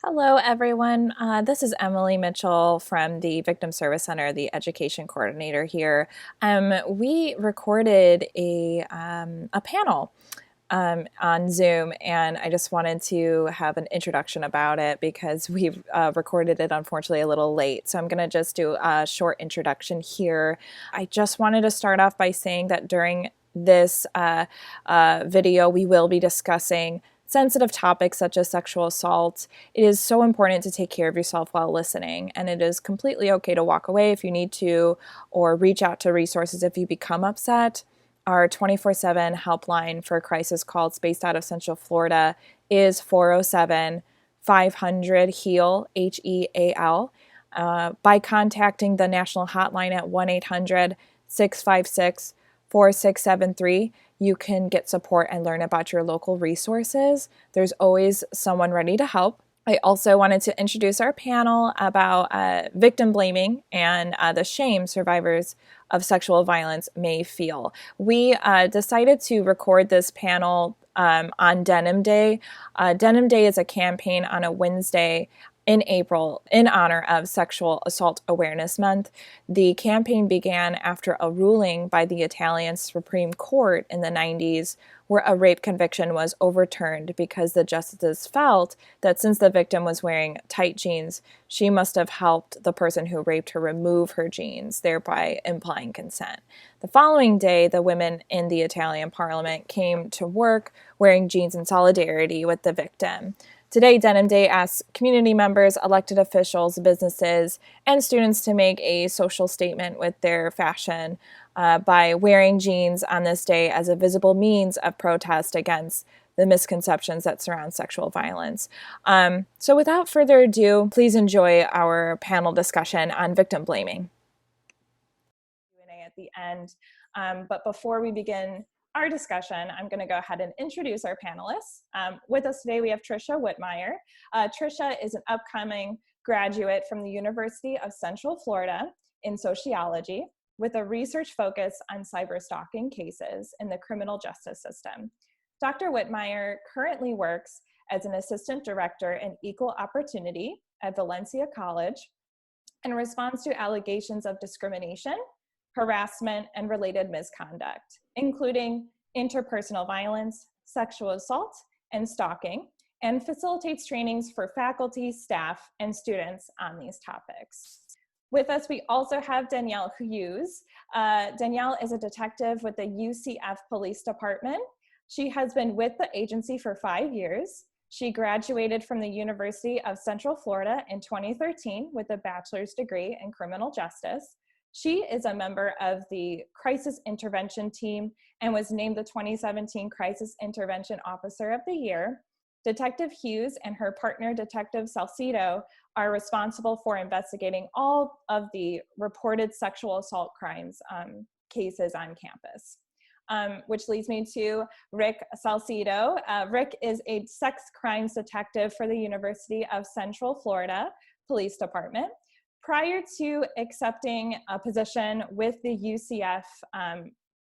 Hello, everyone. This is Emilie Mitchell from the Victim Service Center, the education coordinator here. We recorded a panel on Zoom, and I just wanted to have an introduction about it because we recorded it, unfortunately, a little late. So I'm going to just do a short introduction here. I just wanted to start off by saying that during this video, we will be discussing sensitive topics such as sexual assault. It is so important to take care of yourself while listening, and it is completely okay to walk away if you need to, or reach out to resources if you become upset. Our 24/7 helpline for crisis calls based out of Central Florida is 407-500-HEAL, HEAL. By contacting the national hotline at 1-800-656-4673, you can get support and learn about your local resources. There's always someone ready to help. I also wanted to introduce our panel about victim blaming and the shame survivors of sexual violence may feel. We decided to record this panel on Denim Day. Denim Day is a campaign on a Wednesday in April in honor of Sexual Assault Awareness Month. The campaign began after a ruling by the Italian Supreme Court in the 90s where a rape conviction was overturned because the justices felt that since the victim was wearing tight jeans, she must have helped the person who raped her remove her jeans, thereby implying consent. The following day, the women in the Italian parliament came to work wearing jeans in solidarity with the victim. Today, Denim Day asks community members, elected officials, businesses, and students to make a social statement with their fashion by wearing jeans on this day as a visible means of protest against the misconceptions that surround sexual violence. So without further ado, please enjoy our panel discussion on victim blaming. Q&A at the end. But before we begin our discussion, I'm going to go ahead and introduce our panelists. With us today, we have Trisha Whitmire. Trisha is an upcoming graduate from the University of Central Florida in sociology with a research focus on cyberstalking cases in the criminal justice system. Dr. Whitmire currently works as an assistant director in equal opportunity at Valencia College and responds to allegations of discrimination, harassment, and related misconduct, including interpersonal violence, sexual assault, and stalking, and facilitates trainings for faculty, staff, and students on these topics. With us, we also have Danielle Hughes. Danielle is a detective with the UCF Police Department. She has been with the agency for 5 years. She graduated from the University of Central Florida in 2013 with a bachelor's degree in criminal justice. She is a member of the Crisis Intervention Team and was named the 2017 Crisis Intervention Officer of the Year. Detective Hughes and her partner, Detective Salcedo, are responsible for investigating all of the reported sexual assault crimes cases on campus. Which leads me to Rick Salcedo. Rick is a sex crimes detective for the University of Central Florida Police Department. Prior to accepting a position with the UCF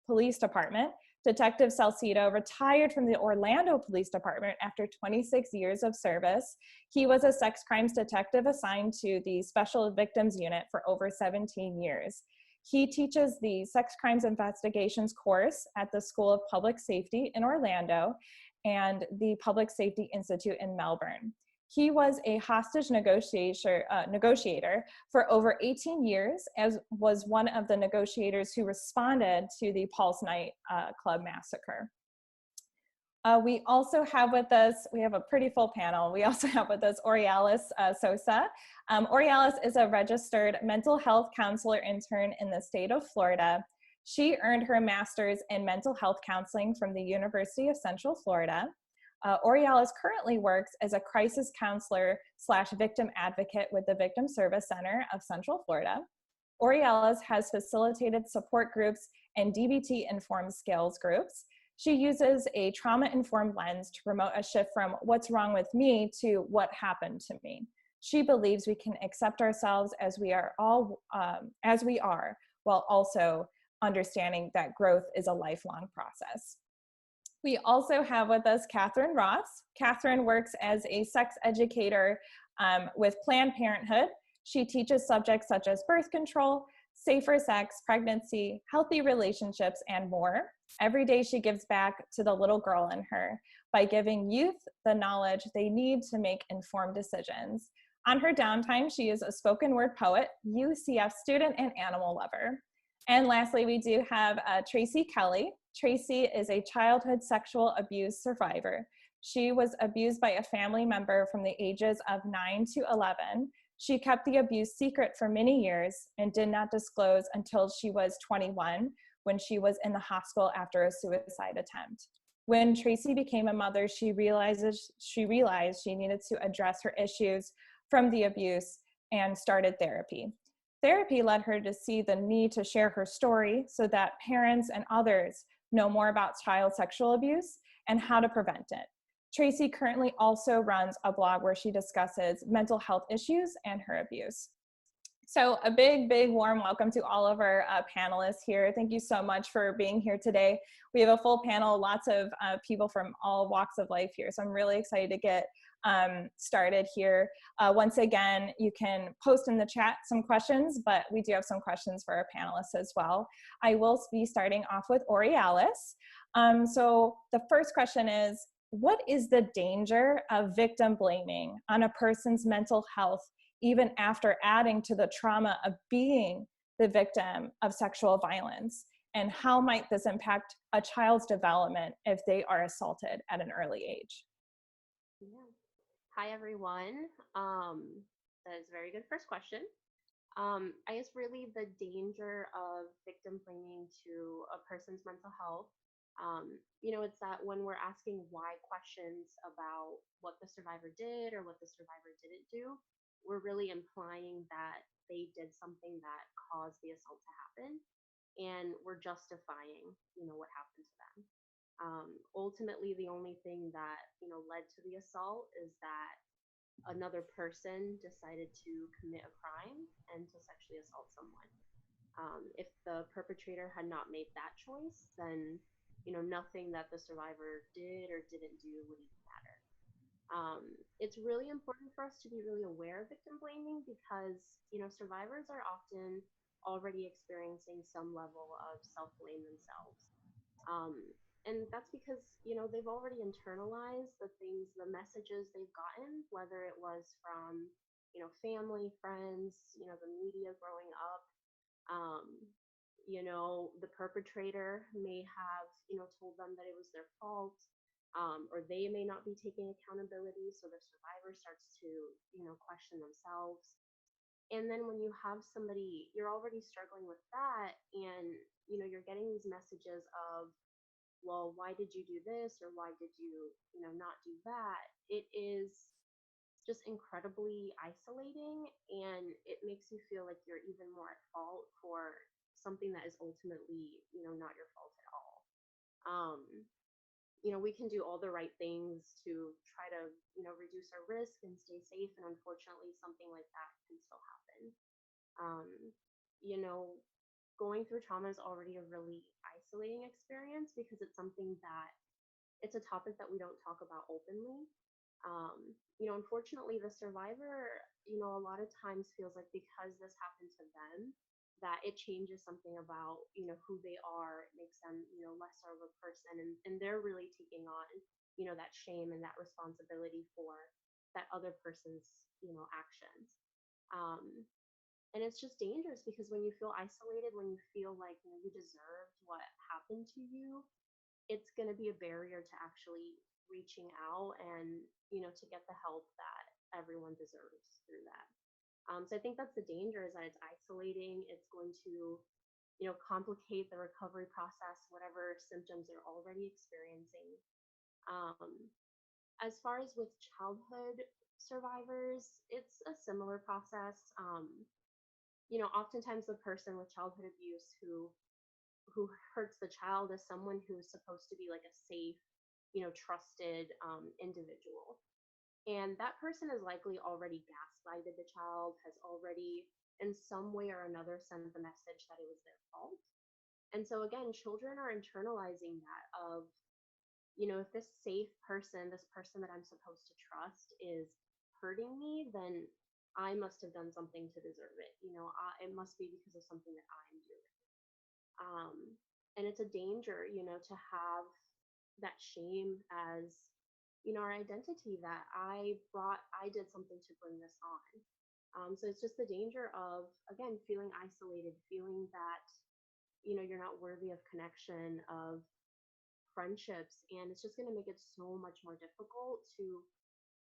Police Department, Detective Salcedo retired from the Orlando Police Department after 26 years of service. He was a sex crimes detective assigned to the Special Victims Unit for over 17 years. He teaches the Sex Crimes Investigations course at the School of Public Safety in Orlando and the Public Safety Institute in Melbourne. He was a hostage negotiator for over 18 years, as was one of the negotiators who responded to the Pulse Night Club massacre. We also have with us, we have a pretty full panel. We also have with us Orialis Sosa. Orialis is a registered mental health counselor intern in the state of Florida. She earned her master's in mental health counseling from the University of Central Florida. Orialis currently works as a crisis counselor / victim advocate with the Victim Service Center of Central Florida. Orialis has facilitated support groups and DBT-informed skills groups. She uses a trauma-informed lens to promote a shift from what's wrong with me to what happened to me. She believes we can accept ourselves as we are, while also understanding that growth is a lifelong process. We also have with us Kathryn Ross. Kathryn works as a sex educator With Planned Parenthood, she teaches subjects such as birth control, safer sex, pregnancy, healthy relationships, and more. Every day she gives back to the little girl in her by giving youth the knowledge they need to make informed decisions. On her downtime, she is a spoken word poet, UCF student, and animal lover. And lastly, we do have Tracy Kelly. Tracy is a childhood sexual abuse survivor. She was abused by a family member from the ages of 9 to 11. She kept the abuse secret for many years and did not disclose until she was 21, when she was in the hospital after a suicide attempt. When Tracy became a mother, she realized she needed to address her issues from the abuse and started therapy. Therapy led her to see the need to share her story so that parents and others know more about child sexual abuse and how to prevent it. Tracy currently also runs a blog where she discusses mental health issues and her abuse. So a big, big warm welcome to all of our panelists here. Thank you so much for being here today. We have a full panel, lots of people from all walks of life here. So I'm really excited to get started here. Once again, you can post in the chat some questions, but we do have some questions for our panelists as well. I will be starting off with Orialis. So the first question is, what is the danger of victim blaming on a person's mental health, even after adding to the trauma of being the victim of sexual violence? And how might this impact a child's development if they are assaulted at an early age? Yeah. Hi, everyone. That is a very good first question. I guess really the danger of victim blaming to a person's mental health, it's that when we're asking why questions about what the survivor did or what the survivor didn't do, we're really implying that they did something that caused the assault to happen, and we're justifying, what happened to them. Ultimately, the only thing that led to the assault is that another person decided to commit a crime and to sexually assault someone. If the perpetrator had not made that choice, then nothing that the survivor did or didn't do would even matter. It's really important for us to be really aware of victim blaming because survivors are often already experiencing some level of self blame themselves. Um, and that's because they've already internalized the things, the messages they've gotten, whether it was from family, friends, the media growing up. um, the perpetrator may have told them that it was their fault, or they may not be taking accountability, so the survivor starts to question themselves. And then when you have somebody, you're already struggling with that, and you're getting these messages of, well, why did you do this, or why did you not do that? It is just incredibly isolating, and it makes you feel like you're even more at fault for something that is ultimately not your fault at all. um we can do all the right things to try to reduce our risk and stay safe, and unfortunately something like that can still happen. um you know Going through trauma is already a really isolating experience because it's something that it's a topic that we don't talk about openly. Unfortunately, the survivor, a lot of times feels like because this happened to them, that it changes something about, who they are. It makes them, lesser of a person. And they're really taking on, that shame and that responsibility for that other person's, actions. Um, and it's just dangerous because when you feel isolated, when you feel like you deserved what happened to you, it's going to be a barrier to actually reaching out and to get the help that everyone deserves through that. So I think that's the danger, is that it's isolating. It's going to complicate the recovery process, whatever symptoms they're already experiencing. um, as far as with childhood survivors, it's a similar process. Oftentimes the person with childhood abuse who hurts the child is someone who's supposed to be like a safe, trusted individual. And that person is likely already gaslighted the child, has already, in some way or another, sent the message that it was their fault. And so, again, children are internalizing that of, if this safe person, this person that I'm supposed to trust, is hurting me, then I must have done something to deserve it. It must be because of something that I'm doing. Um, and it's a danger, to have that shame as, our identity, that I did something to bring this on. So it's just the danger of, again, feeling isolated, feeling that, you're not worthy of connection, of friendships. And it's just going to make it so much more difficult to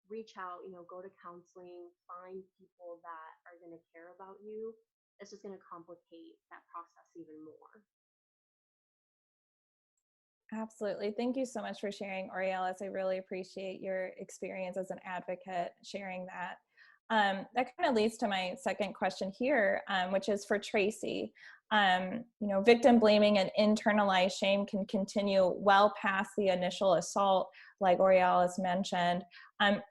reach out, go to counseling, find people that are going to care about you. It's just going to complicate that process even more. Absolutely. Thank you so much for sharing, Orialis. I really appreciate your experience as an advocate, sharing that. That kind of leads to my second question here, which is for Tracy. Victim blaming and internalized shame can continue well past the initial assault, like Orialis mentioned.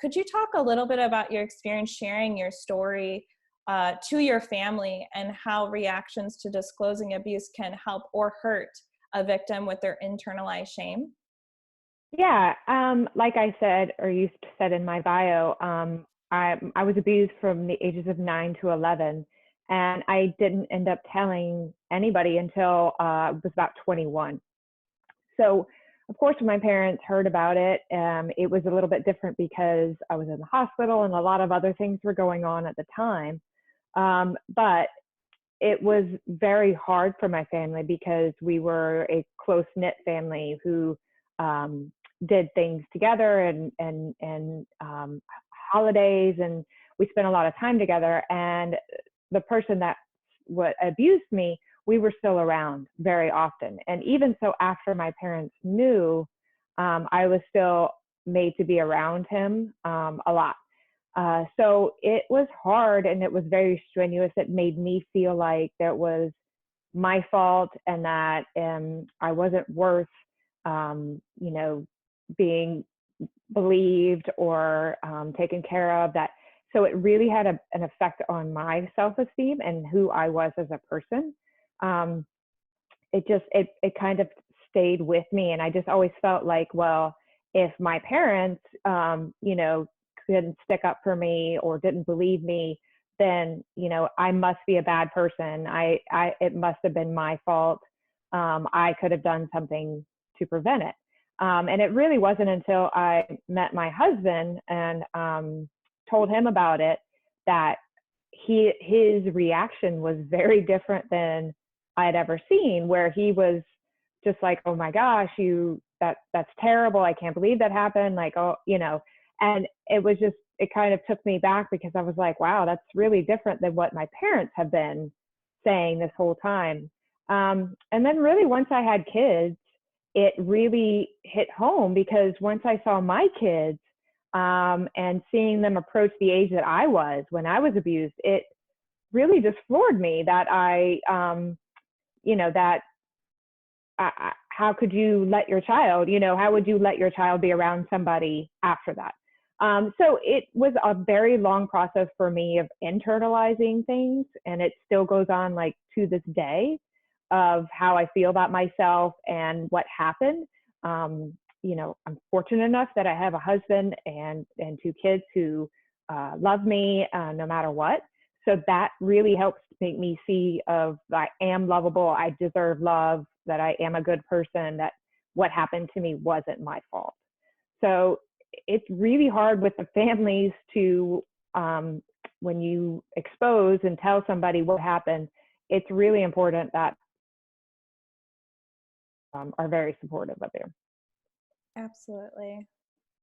Could you talk a little bit about your experience sharing your story to your family, and how reactions to disclosing abuse can help or hurt a victim with their internalized shame? Yeah, like I said, or you said in my bio, I was abused from the ages of 9 to 11, and I didn't end up telling anybody until I was about 21. So, of course, when my parents heard about it, it was a little bit different because I was in the hospital and a lot of other things were going on at the time. But it was very hard for my family because we were a close-knit family who did things together, and holidays, and we spent a lot of time together. And the person that abused me, we were still around very often. And even so, after my parents knew, I was still made to be around him a lot. So it was hard, and it was very strenuous. It made me feel like that was my fault, and that I wasn't worth, being believed or taken care of. That so it really had an effect on my self-esteem and who I was as a person. It kind of stayed with me, and I just always felt like, well, if my parents, couldn't stick up for me or didn't believe me, then, I must be a bad person. It must have been my fault. I could have done something to prevent it. And it really wasn't until I met my husband and told him about it that his reaction was very different than I had ever seen, where he was just like, oh my gosh, that's terrible. I can't believe that happened. Like, oh, and it kind of took me back, because I was like, wow, that's really different than what my parents have been saying this whole time. And then really once I had kids, it really hit home, because once I saw my kids and seeing them approach the age that I was when I was abused, it really just floored me that how could you let your child, how would you let your child be around somebody after that? So it was a very long process for me of internalizing things, and it still goes on, like, to this day, of how I feel about myself and what happened. I'm fortunate enough that I have a husband and 2 kids who love me no matter what. So that really helps make me see of I am lovable, I deserve love, that I am a good person, that what happened to me wasn't my fault. So it's really hard with the families to, when you expose and tell somebody what happened, it's really important that are very supportive of you. Absolutely.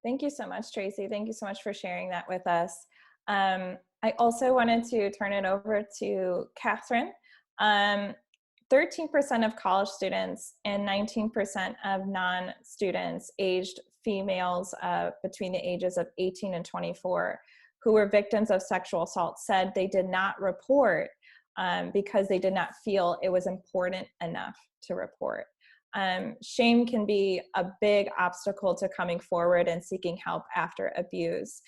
Thank you so much, Tracy. Thank you so much for sharing that with us. I also wanted to turn it over to Kathryn. 13% of college students and 19% of non-students aged females between the ages of 18 and 24 who were victims of sexual assault said they did not report because they did not feel it was important enough to report. Shame can be a big obstacle to coming forward and seeking help after abuse.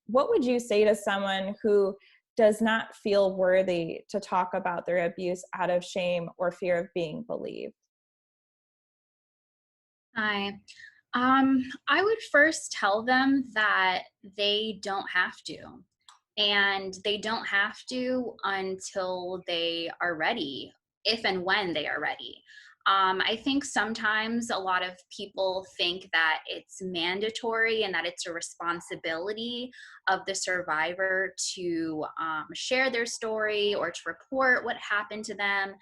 What would you say to someone who does not feel worthy to talk about their abuse out of shame or fear of being believed? Hi. I would first tell them that they don't have to. And they don't have to until they are ready, if and when they are ready. I think sometimes a lot of people think that it's mandatory and that it's a responsibility of the survivor to share their story or to report what happened to them.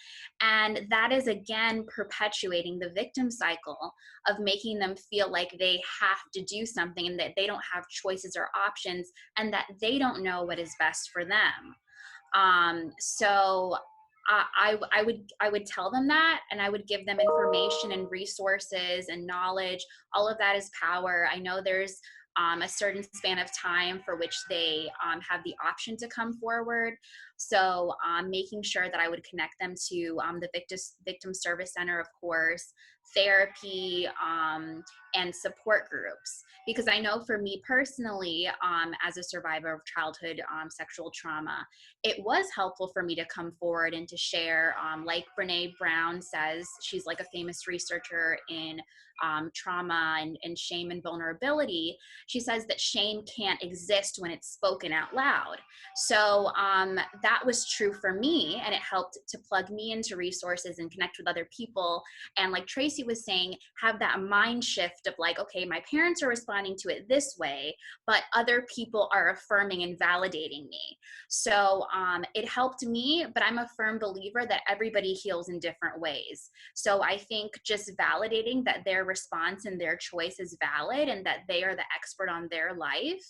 And that is, again, perpetuating the victim cycle of making them feel like they have to do something and that they don't have choices or options and that they don't know what is best for them. So I would tell them that, and I would give them information and resources and knowledge. All of that is power. I know there's a certain span of time for which they have the option to come forward. So making sure that I would connect them to the Victim Service Center, of course, therapy, and support groups. Because I know for me personally, as a survivor of childhood sexual trauma, it was helpful for me to come forward and to share, like Brene Brown says, she's like a famous researcher in trauma and shame and vulnerability. She says that shame can't exist when it's spoken out loud. So that was true for me, and it helped to plug me into resources and connect with other people. And like Tracy was saying, have that mind shift of like, okay, my parents are responding to it this way, but other people are affirming and validating me. So it helped me, but I'm a firm believer that everybody heals in different ways. So I think just validating that their response and their choice is valid and that they are the expert on their life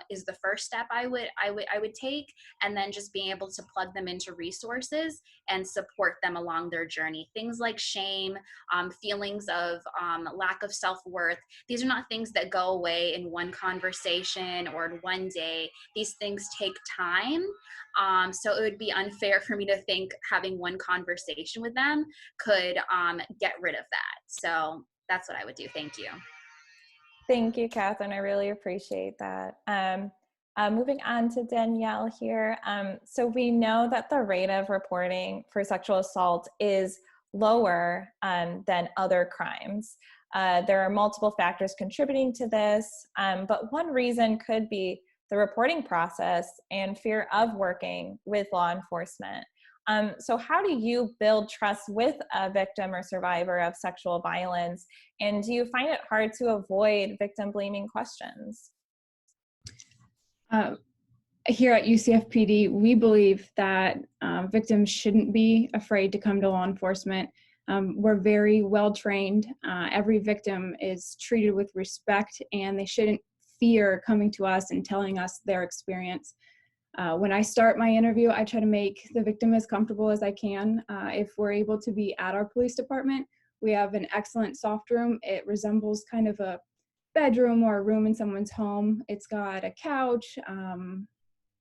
is the first step I would take. And then just being able to plug them into resources and support them along their journey. Things like shame, feelings of lack of self-worth. These are not things that go away in one conversation or in one day. These things take time. So it would be unfair for me to think having one conversation with them could get rid of that. So that's what I would do. Thank you. Thank you, Kathryn. I really appreciate that. Moving on to Danielle here. So we know that the rate of reporting for sexual assault is lower than other crimes. There are multiple factors contributing to this, but one reason could be the reporting process and fear of working with law enforcement. So how do you build trust with a victim or survivor of sexual violence? And do you find it hard to avoid victim blaming questions? Here at UCFPD, we believe that victims shouldn't be afraid to come to law enforcement. We're very well trained. Every victim is treated with respect, and they shouldn't fear coming to us and telling us their experience. When I start my interview, I try to make the victim as comfortable as I can. If we're able to be at our police department, we have an excellent soft room. It resembles kind of a bedroom or a room in someone's home. It's got a couch,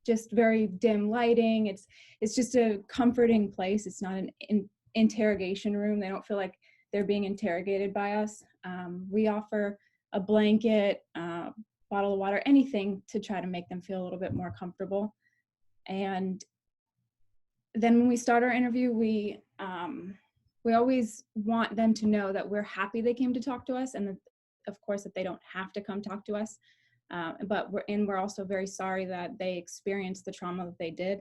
just very dim lighting. It's just a comforting place. It's not an interrogation room. They don't feel like they're being interrogated by us. We offer a blanket, bottle of water, anything to try to make them feel a little bit more comfortable. And then when we start our interview, we always want them to know that we're happy they came to talk to us, and that, of course, that they don't have to come talk to us. But we're also very sorry that they experienced the trauma that they did.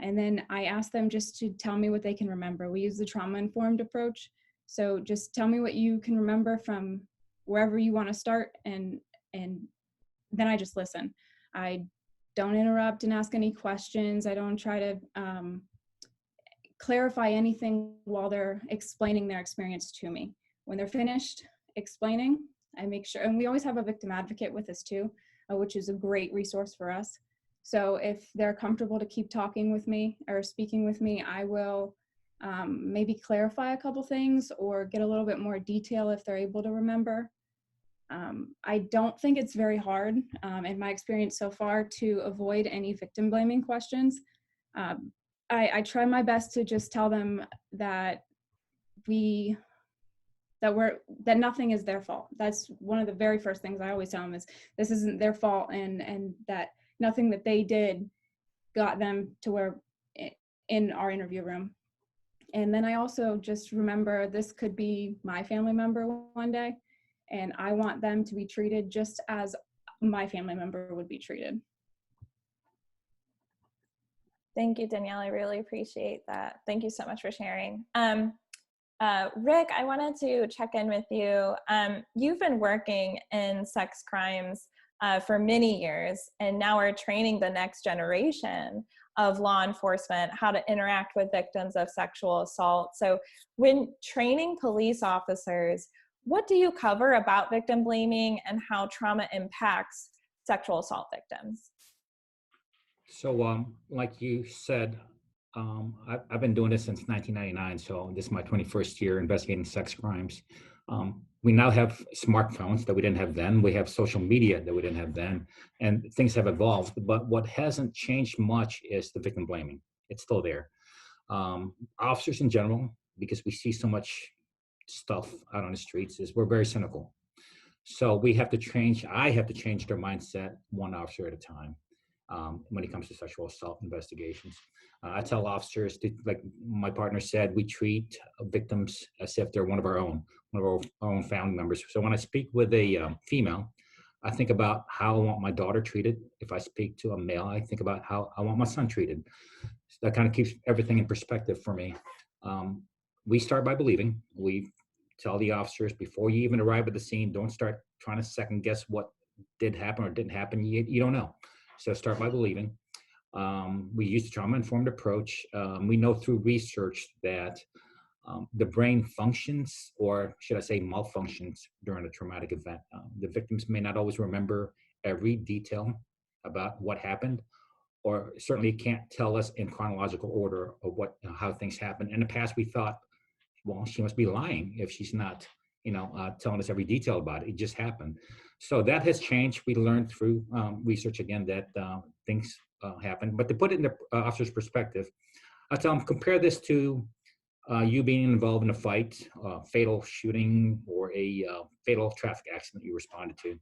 And then I ask them just to tell me what they can remember. We use the trauma-informed approach. So just tell me what you can remember from wherever you want to start, and then I just listen. I don't interrupt and ask any questions. I don't try to clarify anything while they're explaining their experience to me. When they're finished explaining, I make sure, and we always have a victim advocate with us too, which is a great resource for us. So if they're comfortable to keep talking with me or speaking with me, I will maybe clarify a couple things or get a little bit more detail if they're able to remember. I don't think it's very hard, in my experience so far, to avoid any victim blaming questions. I try my best to just tell them that that nothing is their fault. That's one of the very first things I always tell them is this isn't their fault, and that nothing that they did got them to where in our interview room. And then I also just remember this could be my family member one day. and I want them to be treated just as my family member would be treated. Thank you, Danielle. I really appreciate that. Thank you so much for sharing. Rick, I wanted to check in with you. You've been working in sex crimes for many years, and now we're training the next generation of law enforcement how to interact with victims of sexual assault. So when training police officers, what do you cover about victim blaming and how trauma impacts sexual assault victims? So, like you said, I've been doing this since 1999, so this is my 21st year investigating sex crimes. We now have smartphones that we didn't have then. We have social media that we didn't have then, and things have evolved. But what hasn't changed much is the victim blaming. It's still there. Officers in general, because we see so much stuff out on the streets, is we're very cynical. So we have to change. I have to change their mindset one officer at a time. When it comes to sexual assault investigations, I tell officers, like my partner said, we treat victims as if they're one of our own family members. So when I speak with a female, I think about how I want my daughter treated. If I speak to a male, I think about how I want my son treated. So that kind of keeps everything in perspective for me. We start by believing. We tell the officers before you even arrive at the scene, don't start trying to second guess what did happen or didn't happen. You don't know. So start by believing. We use the trauma-informed approach. We know through research that the brain functions, or should I say malfunctions, during a traumatic event. The victims may not always remember every detail about what happened, or certainly can't tell us in chronological order of how things happened. In the past, we thought, well, she must be lying if she's not, telling us every detail about it. It just happened. So that has changed. We learned through research again that things happen. But to put it in the officer's perspective, I tell them, compare this to you being involved in a fight, fatal shooting, or a fatal traffic accident you responded to.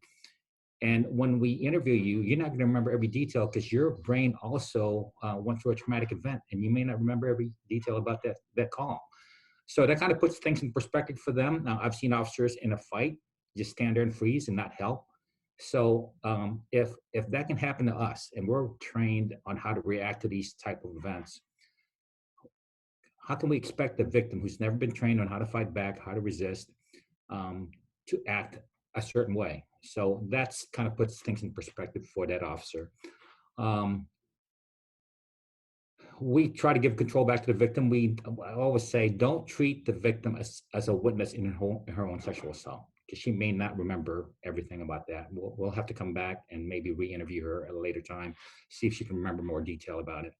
And when we interview you, you're not going to remember every detail because your brain also went through a traumatic event, and you may not remember every detail about that call. So that kind of puts things in perspective for them. Now, I've seen officers in a fight just stand there and freeze and not help. So if that can happen to us, and we're trained on how to react to these type of events, how can we expect the victim who's never been trained on how to fight back, how to resist, to act a certain way? So that's kind of puts things in perspective for that officer. We try to give control back to the victim. I always say, don't treat the victim as a witness in her own sexual assault, because she may not remember everything about that. We'll have to come back and maybe re-interview her at a later time, see if she can remember more detail about it.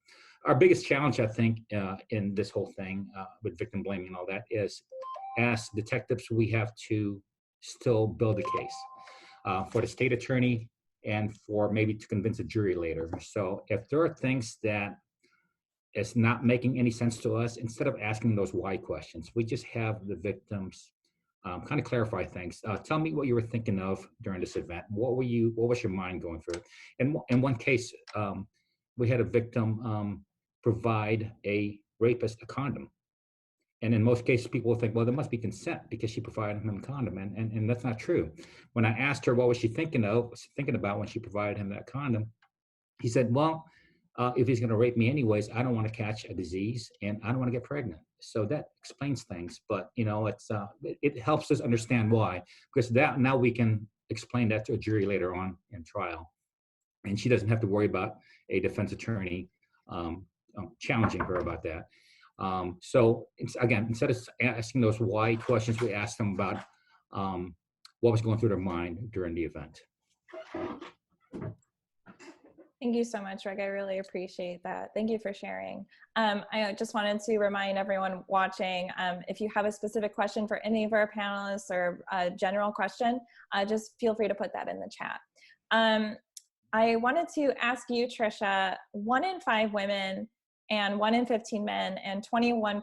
Our biggest challenge, I think, in this whole thing with victim blaming and all that is, as detectives, we have to still build a case for the state attorney and for maybe to convince a jury later. So if there are things that it's not making any sense to us, instead of asking those why questions, we just have the victims kind of clarify things. Tell me what you were thinking of during this event. What was your mind going through? And in one case, we had a victim provide a rapist a condom. And in most cases, people will think, well, there must be consent because she provided him a condom. And that's not true. When I asked her what was she thinking about when she provided him that condom, he said, well, if he's going to rape me anyways, I don't want to catch a disease and I don't want to get pregnant. So that explains things, but it helps us understand why, because now we can explain that to a jury later on in trial, and she doesn't have to worry about a defense attorney challenging her about that. So again, instead of asking those why questions, we ask them about what was going through their mind during the event. Thank you so much, Rick. I really appreciate that. Thank you for sharing. I just wanted to remind everyone watching, if you have a specific question for any of our panelists or a general question, just feel free to put that in the chat. I wanted to ask you, Trisha, 1 in 5 women and 1 in 15 men and 21%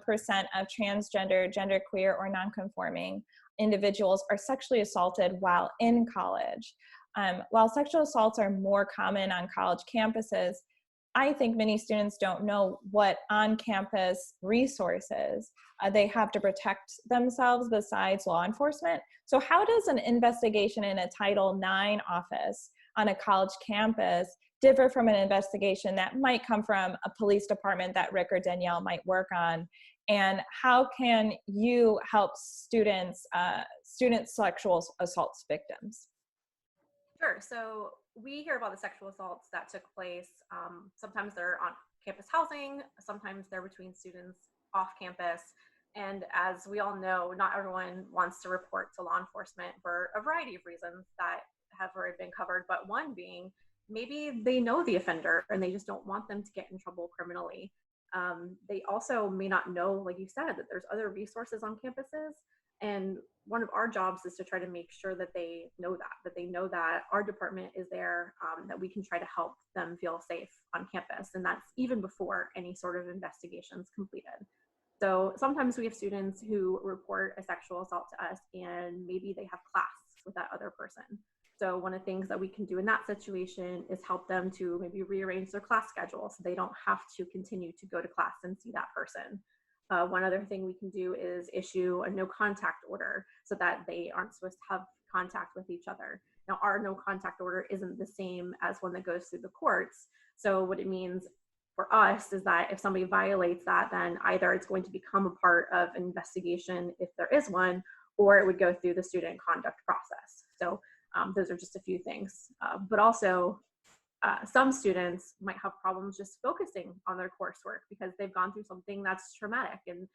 of transgender, genderqueer, or nonconforming individuals are sexually assaulted while in college. While sexual assaults are more common on college campuses, I think many students don't know what on-campus resources they have to protect themselves besides law enforcement. So how does an investigation in a Title IX office on a college campus differ from an investigation that might come from a police department that Rick or Danielle might work on? And how can you help students sexual assault victims? Sure. So we hear about the sexual assaults that took place. Sometimes they're on campus housing, sometimes they're between students off campus. And as we all know, not everyone wants to report to law enforcement for a variety of reasons that have already been covered. But one being, maybe they know the offender and they just don't want them to get in trouble criminally. They also may not know, like you said, that there's other resources on campuses. And one of our jobs is to try to make sure that they know that they know that our department is there, that we can try to help them feel safe on campus. And that's even before any sort of investigation is completed. So sometimes we have students who report a sexual assault to us and maybe they have class with that other person. So one of the things that we can do in that situation is help them to maybe rearrange their class schedule so they don't have to continue to go to class and see that person. One other thing we can do is issue a no contact order so that they aren't supposed to have contact with each other. Now, our no contact order isn't the same as one that goes through the courts. So what it means for us is that if somebody violates that, then either it's going to become a part of an investigation if there is one, or it would go through the student conduct process. So those are just a few things. But also, some students might have problems just focusing on their coursework because they've gone through something that's traumatic and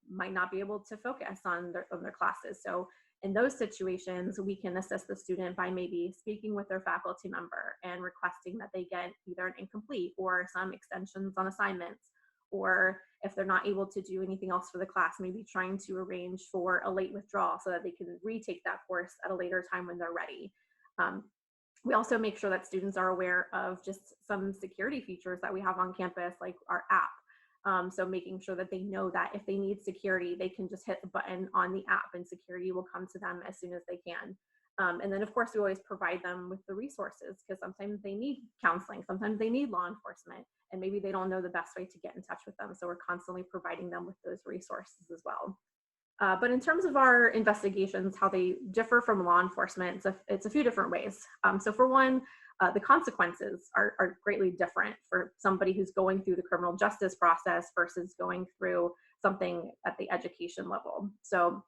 might not be able to focus on their classes. So in those situations, we can assist the student by maybe speaking with their faculty member and requesting that they get either an incomplete or some extensions on assignments, or if they're not able to do anything else for the class, maybe trying to arrange for a late withdrawal so that they can retake that course at a later time when they're ready. We also make sure that students are aware of just some security features that we have on campus, like our app. So making sure that they know that if they need security, they can just hit the button on the app and security will come to them as soon as they can. And then of course we always provide them with the resources because sometimes they need counseling, sometimes they need law enforcement, and maybe they don't know the best way to get in touch with them. So we're constantly providing them with those resources as well. But in terms of our investigations, how they differ from law enforcement, it's a few different ways. So for one, the consequences are greatly different for somebody who's going through the criminal justice process versus going through something at the education level. So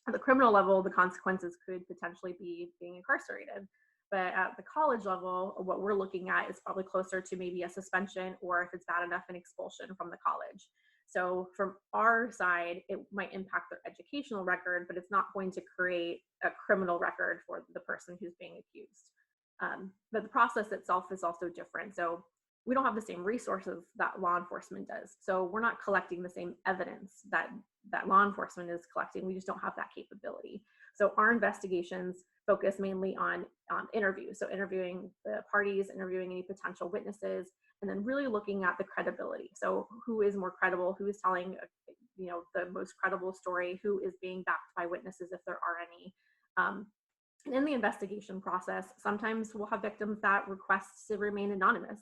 at the criminal level, the consequences could potentially be being incarcerated. But at the college level, what we're looking at is probably closer to maybe a suspension, or if it's bad enough, an expulsion from the college. So from our side, it might impact their educational record, but it's not going to create a criminal record for the person who's being accused. But the process itself is also different. So we don't have the same resources that law enforcement does. So we're not collecting the same evidence that law enforcement is collecting. We just don't have that capability. So our investigations focus mainly on interviews. So interviewing the parties, interviewing any potential witnesses, and then really looking at the credibility. So who is more credible, who is telling the most credible story, who is being backed by witnesses if there are any. And in the investigation process, sometimes we'll have victims that request to remain anonymous.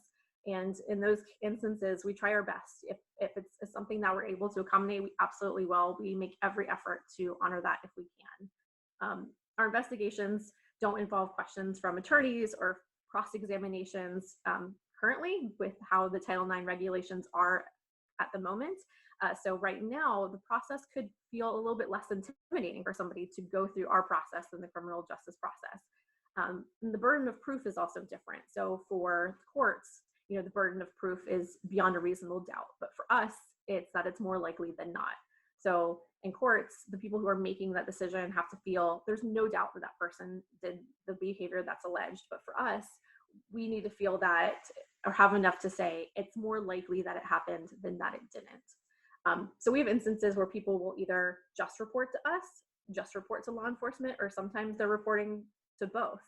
And in those instances, we try our best. If it's something that we're able to accommodate, we absolutely will. We make every effort to honor that if we can. Our investigations don't involve questions from attorneys or cross-examinations currently with how the Title IX regulations are at the moment. So right now, the process could feel a little bit less intimidating for somebody to go through our process than the criminal justice process. And the burden of proof is also different. So for courts, the burden of proof is beyond a reasonable doubt. But for us, it's that it's more likely than not. So in courts, the people who are making that decision have to feel there's no doubt that that person did the behavior that's alleged. But for us, we need to feel that, or have enough to say it's more likely that it happened than that it didn't. So we have instances where people will either just report to us, just report to law enforcement, or sometimes they're reporting to both.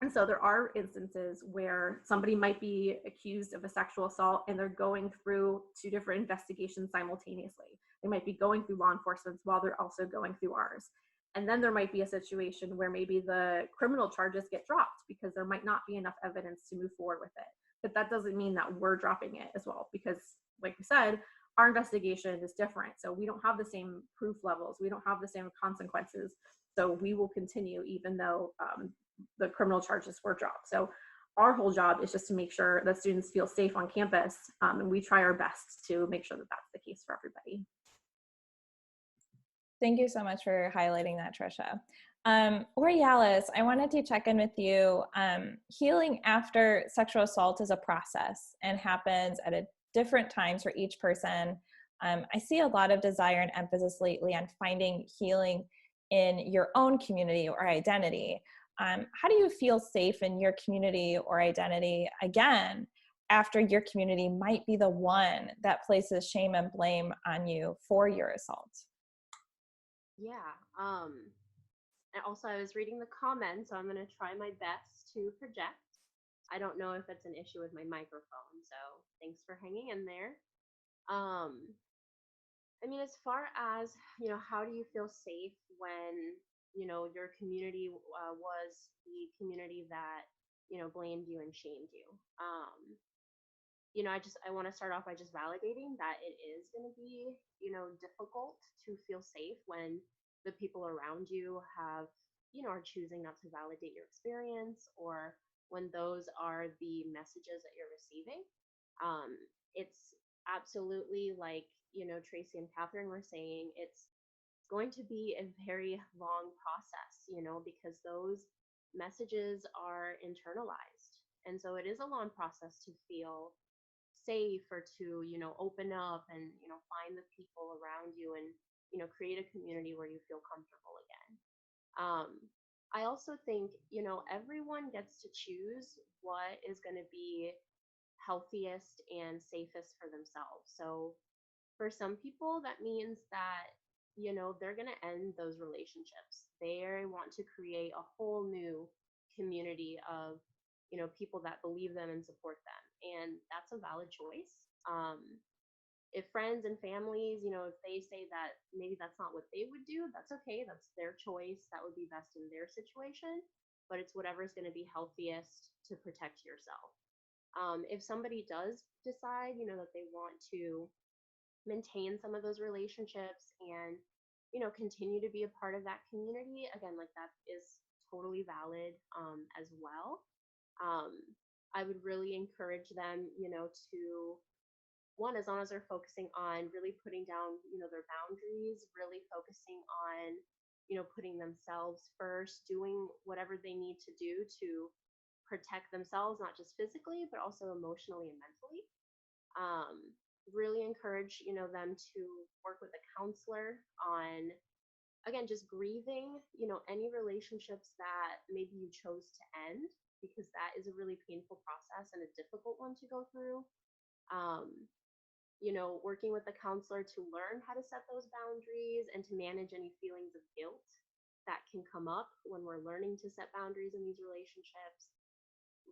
And so there are instances where somebody might be accused of a sexual assault and they're going through two different investigations simultaneously. They might be going through law enforcement while they're also going through ours. And then there might be a situation where maybe the criminal charges get dropped because there might not be enough evidence to move forward with it. but that doesn't mean that we're dropping it as well, because like we said, our investigation is different. So we don't have the same proof levels. We don't have the same consequences. So we will continue even though the criminal charges were dropped. So our whole job is just to make sure that students feel safe on campus, and we try our best to make sure that that's the case for everybody. Thank you so much for highlighting that, Trisha. Orialis, I wanted to check in with you. Healing after sexual assault is a process and happens at different times for each person. I see a lot of desire and emphasis lately on finding healing in your own community or identity. How do you feel safe in your community or identity again after your community might be the one that places shame and blame on you for your assault? Yeah. And also, I was reading the comments, so I'm going to try my best to project. I don't know if it's an issue with my microphone, so thanks for hanging in there. I mean, as far as, how do you feel safe when, your community was the community that, blamed you and shamed you? I want to start off by just validating that it is going to be, difficult to feel safe when the people around you have, are choosing not to validate your experience, or when those are the messages that you're receiving. It's absolutely like, Tracy and Kathryn were saying, it's going to be a very long process, because those messages are internalized. And so it is a long process to feel safe, or to open up and find the people around you and create a community where you feel comfortable again. I also think everyone gets to choose what is going to be healthiest and safest for themselves. So for some people, that means that they're going to end those relationships. They want to create a whole new community of people that believe them and support them, and that's a valid choice. If friends and families, if they say that maybe that's not what they would do, that's okay. That's their choice. That would be best in their situation, but it's whatever's going to be healthiest to protect yourself. If somebody does decide, that they want to maintain some of those relationships and, continue to be a part of that community, again, like, that is totally valid as well. I would really encourage them, to, one, as long as they're focusing on really putting down, their boundaries, really focusing on, putting themselves first, doing whatever they need to do to protect themselves, not just physically, but also emotionally and mentally. Really encourage, them to work with a counselor on, again, just grieving, any relationships that maybe you chose to end, because that is a really painful process and a difficult one to go through. Working with a counselor to learn how to set those boundaries and to manage any feelings of guilt that can come up when we're learning to set boundaries in these relationships.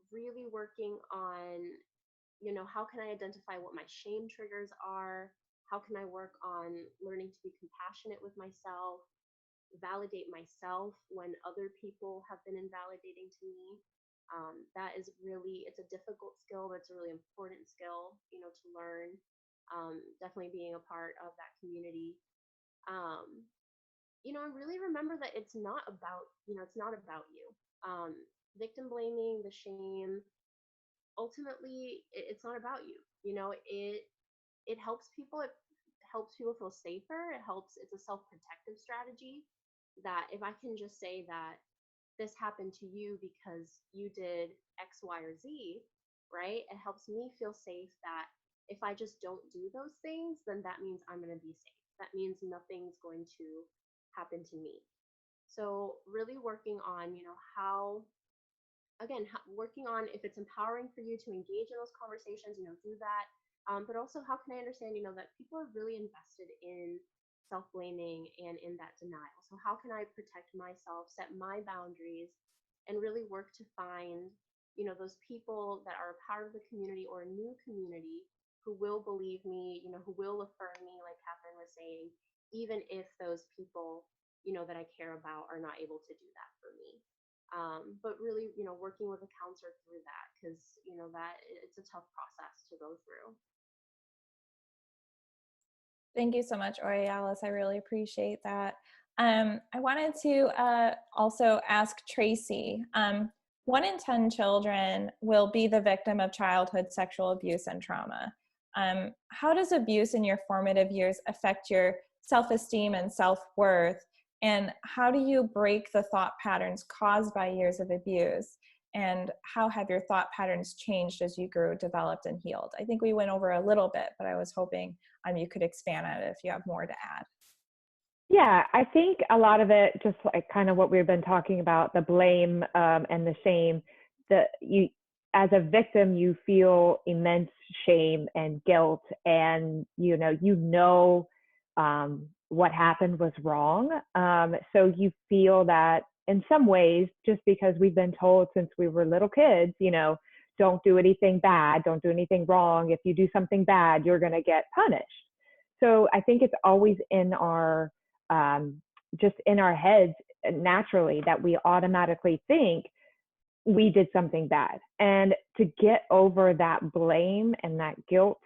Really working on, how can I identify what my shame triggers are? How can I work on learning to be compassionate with myself, validate myself when other people have been invalidating to me? That is really, it's a difficult skill, but it's a really important skill, to learn. Definitely being a part of that community. And really remember that it's not about, it's not about you. Victim blaming, the shame, ultimately, it's not about you. It helps people. It helps people feel safer. It's a self-protective strategy, that if I can just say that this happened to you because you did X, Y, or Z, right? It helps me feel safe that if I just don't do those things, then that means I'm going to be safe. That means nothing's going to happen to me. So really working on, working on if it's empowering for you to engage in those conversations, do that. But also, how can I understand, that people are really invested in self-blaming and in that denial. So how can I protect myself, set my boundaries, and really work to find, those people that are a part of the community or a new community who will believe me, who will affirm me, like Kathryn was saying, even if those people, that I care about are not able to do that for me. But really, working with a counselor through that, because that it's a tough process to go through. Thank you so much, Orialis. I really appreciate that. I wanted to also ask Tracy. 1 in 10 children will be the victim of childhood sexual abuse and trauma. How does abuse in your formative years affect your self-esteem and self-worth? And how do you break the thought patterns caused by years of abuse? And how have your thought patterns changed as you grew, developed, and healed? I think we went over a little bit, but I was hoping you could expand on it if you have more to add. Yeah, I think a lot of it, just like kind of what we've been talking about, the blame and the shame, that you, as a victim, you feel immense shame and guilt, and what happened was wrong. So you feel that in some ways, just because we've been told since we were little kids, don't do anything bad, don't do anything wrong. If you do something bad, you're going to get punished. So I think it's always in our just in our heads naturally that we automatically think we did something bad. And to get over that blame and that guilt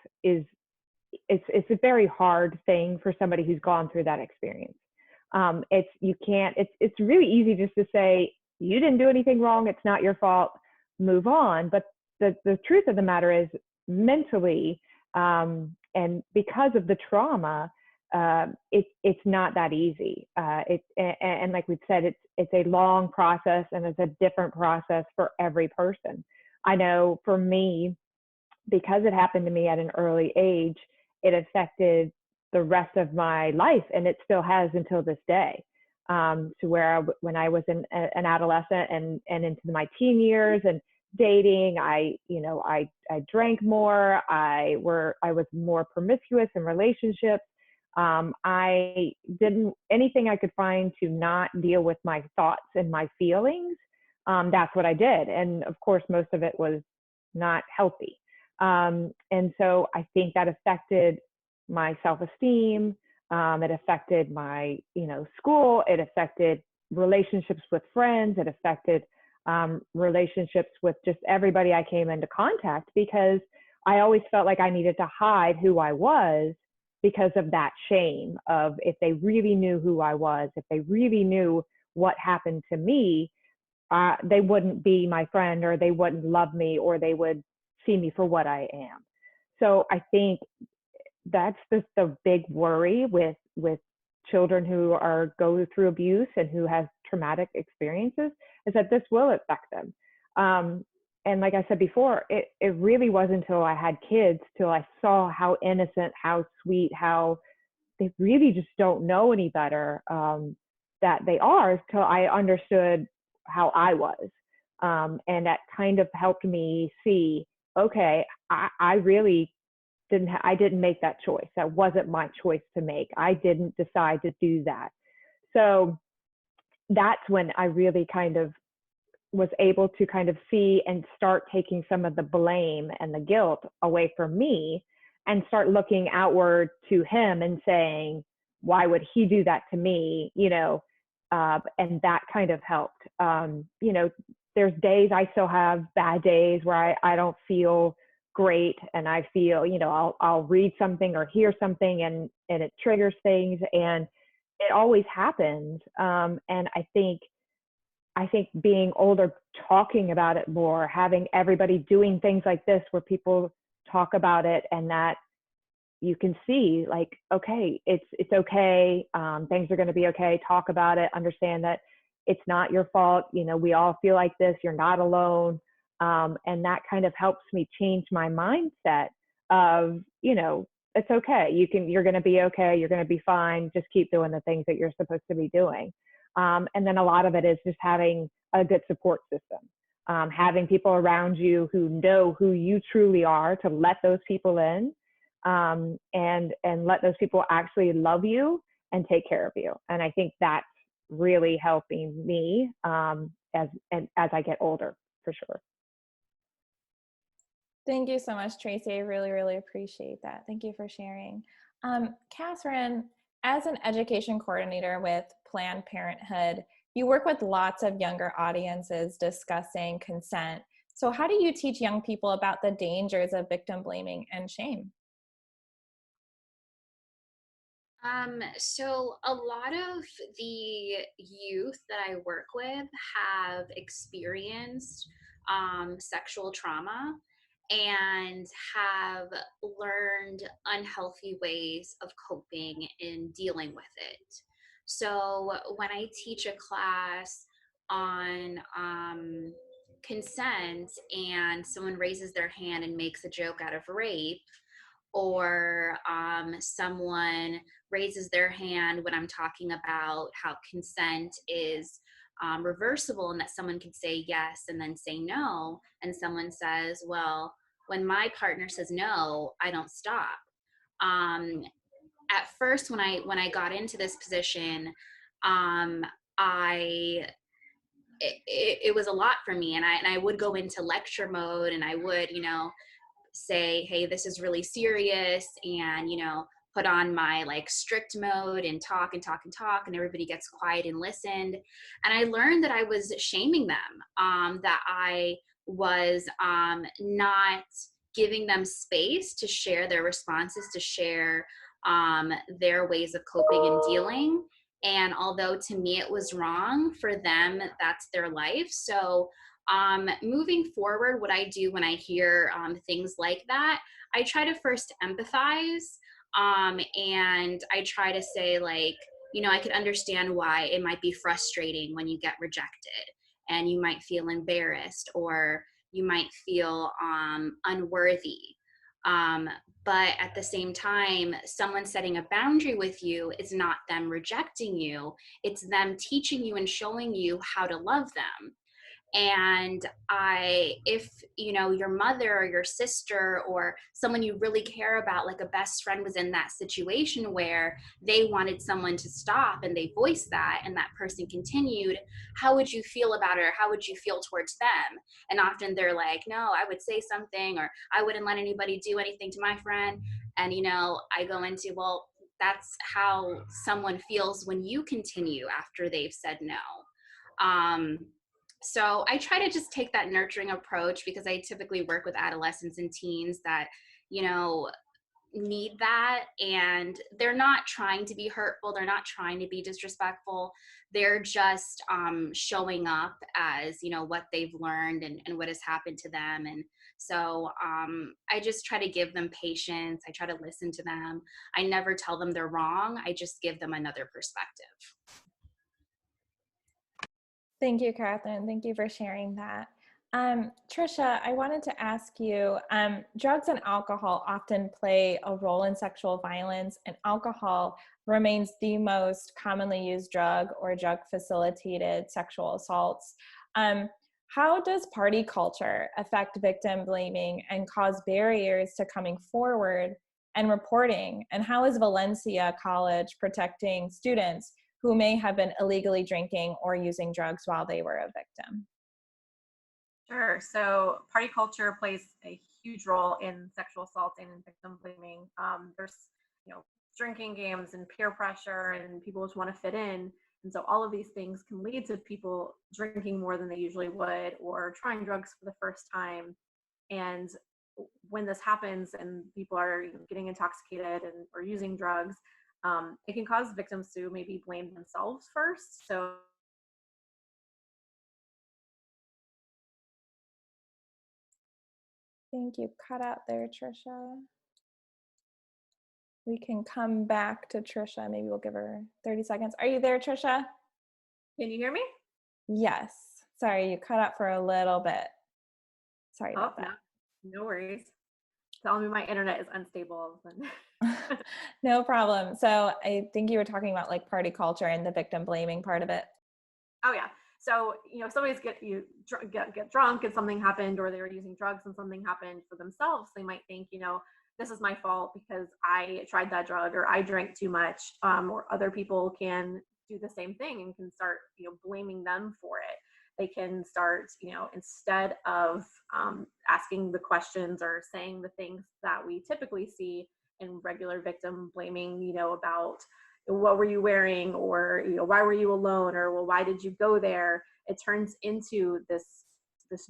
it's a very hard thing for somebody who's gone through that experience. It's really easy just to say, you didn't do anything wrong, it's not your fault, move on. But the truth of the matter is, mentally, and because of the trauma, it's not that easy. And like we've said, it's a long process, and it's a different process for every person. I know for me, because it happened to me at an early age, it affected the rest of my life, and it still has until this day. To where when I was an adolescent and into my teen years and dating, I drank more. I was more promiscuous in relationships. I didn't anything I could find to not deal with my thoughts and my feelings. That's what I did, and of course, most of it was not healthy. And so I think that affected my self-esteem. It affected my, school. It affected relationships with friends. It affected relationships with just everybody I came into contact, because I always felt like I needed to hide who I was because of that shame of, if they really knew who I was, if they really knew what happened to me, they wouldn't be my friend, or they wouldn't love me, or they would see me for what I am. So I think that's the big worry with children who are going through abuse and who have traumatic experiences, is that this will affect them. And like I said before, it really wasn't until I had kids till I saw how innocent, how sweet, how they really just don't know any better, that they are, till I understood how I was. And that kind of helped me see, okay, I really didn't make that choice. That wasn't my choice to make. I didn't decide to do that. So that's when I really kind of was able to kind of see and start taking some of the blame and the guilt away from me, and start looking outward to him and saying, why would he do that to me? And that kind of helped. There's days I still have bad days where I don't feel great, and I feel, I'll read something or hear something and it triggers things, and it always happens. And I think being older, talking about it more, having everybody doing things like this where people talk about it, and that you can see, like, okay, it's okay. Things are going to be okay. Talk about it. Understand that it's not your fault. We all feel like this. You're not alone. And that kind of helps me change my mindset of, it's okay. You're going to be okay. You're going to be fine. Just keep doing the things that you're supposed to be doing. And then a lot of it is just having a good support system, having people around you who know who you truly are, to let those people in, and let those people actually love you and take care of you. And I think that's really helping me as I get older, for sure. Thank you so much, Tracy. I really, really appreciate that. Thank you for sharing. Kathryn, as an education coordinator with Planned Parenthood, You work with lots of younger audiences discussing consent. So how do you teach young people about the dangers of victim blaming and shame? So a lot of the youth that I work with have experienced sexual trauma and have learned unhealthy ways of coping in dealing with it. So when I teach a class on consent and someone raises their hand and makes a joke out of rape, or someone raises their hand when I'm talking about how consent is reversible and that someone can say yes and then say no, and someone says, well, when my partner says no, I don't stop. Um, at first, when I got into this position, I it was a lot for me, and I would go into lecture mode, and I would, say, hey, this is really serious, and put on my like strict mode and talk and talk and talk, and everybody gets quiet and listened. And I learned that I was shaming them, that I was not giving them space to share their responses, to share their ways of coping and dealing. And although to me it was wrong, for them that's their life. So moving forward, what I do when I hear things like that, I try to first empathize, and I try to say, like, I could understand why it might be frustrating when you get rejected and you might feel embarrassed, or you might feel unworthy. Um, but at the same time, someone setting a boundary with you is not them rejecting you, it's them teaching you and showing you how to love them. And if your mother or your sister or someone you really care about, like a best friend, was in that situation where they wanted someone to stop and they voiced that and that person continued, how would you feel about it, or how would you feel towards them? And often they're like, no, I would say something, or I wouldn't let anybody do anything to my friend. And I go into, well, that's how someone feels when you continue after they've said no. So I try to just take that nurturing approach, because I typically work with adolescents and teens that, need that, and they're not trying to be hurtful, they're not trying to be disrespectful, they're just showing up as what they've learned and what has happened to them. And so I just try to give them patience, I try to listen to them, I never tell them they're wrong, I just give them another perspective. Thank you, Kathryn. Thank you for sharing that. Trisha, I wanted to ask you, drugs and alcohol often play a role in sexual violence, and alcohol remains the most commonly used drug or drug-facilitated sexual assaults. How does party culture affect victim blaming and cause barriers to coming forward and reporting? And how is Valencia College protecting students who may have been illegally drinking or using drugs while they were a victim? Sure. So party culture plays a huge role in sexual assault and in victim blaming. There's, drinking games and peer pressure, and people just want to fit in. And so all of these things can lead to people drinking more than they usually would, or trying drugs for the first time. And when this happens and people are getting intoxicated and or using drugs, it can cause victims to maybe blame themselves first. So I think you cut out there, Trisha. We can come back to Trisha. Maybe we'll give her 30 seconds. Are you there, Trisha? can you hear me? Yes. Sorry, you cut out for a little bit. Sorry about that. No worries. Telling me my internet is unstable. No problem. So I think you were talking about like party culture and the victim blaming part of it. Oh yeah. So if somebody's get drunk and something happened, or they were using drugs and something happened for themselves, they might think, this is my fault because I tried that drug, or I drank too much, or other people can do the same thing and can start blaming them for it. They can start instead of asking the questions or saying the things that we typically see in regular victim blaming, about what were you wearing, or why were you alone, or well, why did you go there? It turns into this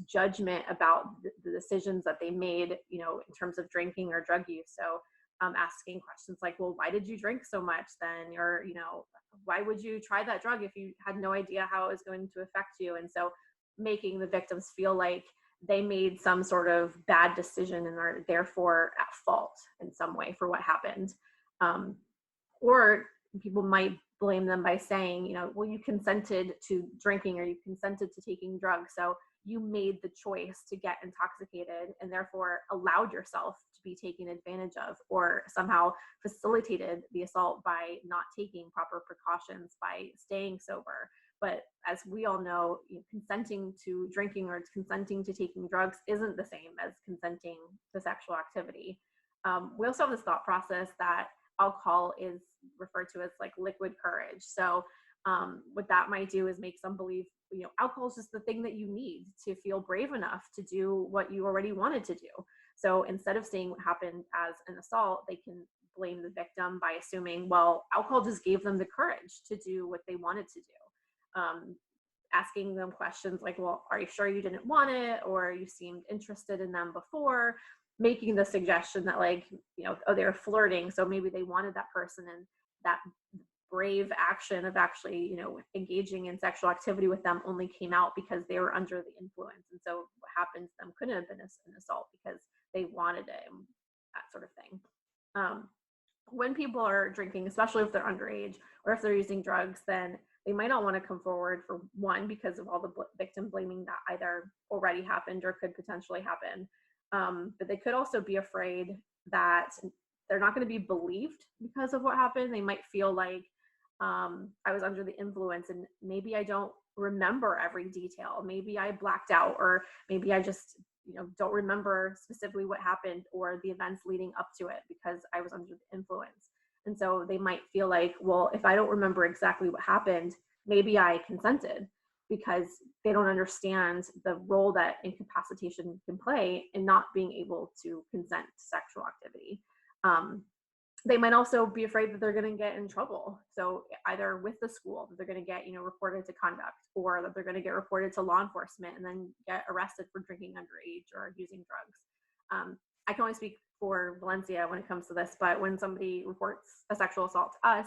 judgment about the decisions that they made, in terms of drinking or drug use. So asking questions like, well, why did you drink so much then? Or, why would you try that drug if you had no idea how it was going to affect you? And so making the victims feel like they made some sort of bad decision and are therefore at fault in some way for what happened. Or people might blame them by saying, well, you consented to drinking or you consented to taking drugs. So you made the choice to get intoxicated and therefore allowed yourself to be taken advantage of, or somehow facilitated the assault by not taking proper precautions, by staying sober. But as we all know, consenting to drinking or consenting to taking drugs isn't the same as consenting to sexual activity. We also have this thought process that alcohol is referred to as like liquid courage. So what that might do is make some believe, alcohol is just the thing that you need to feel brave enough to do what you already wanted to do. So instead of seeing what happened as an assault, they can blame the victim by assuming, well, alcohol just gave them the courage to do what they wanted to do. Asking them questions like, well, are you sure you didn't want it? Or you seemed interested in them before, making the suggestion that like, oh, they were flirting, so maybe they wanted that person, and that brave action of actually, engaging in sexual activity with them only came out because they were under the influence. And so what happened to them couldn't have been an assault because they wanted it, and that sort of thing. When people are drinking, especially if they're underage or if they're using drugs, then they might not want to come forward, for one, because of all the victim blaming that either already happened or could potentially happen. But they could also be afraid that they're not going to be believed because of what happened. They might feel like, I was under the influence and maybe I don't remember every detail. Maybe I blacked out, or maybe I just, don't remember specifically what happened or the events leading up to it because I was under the influence. And so they might feel like, well, if I don't remember exactly what happened, maybe I consented, because they don't understand the role that incapacitation can play in not being able to consent to sexual activity. They might also be afraid that they're going to get in trouble. So either with the school, that they're going to get, reported to conduct, or that they're going to get reported to law enforcement and then get arrested for drinking underage or using drugs. I can only speak for Valencia when it comes to this, but when somebody reports a sexual assault to us,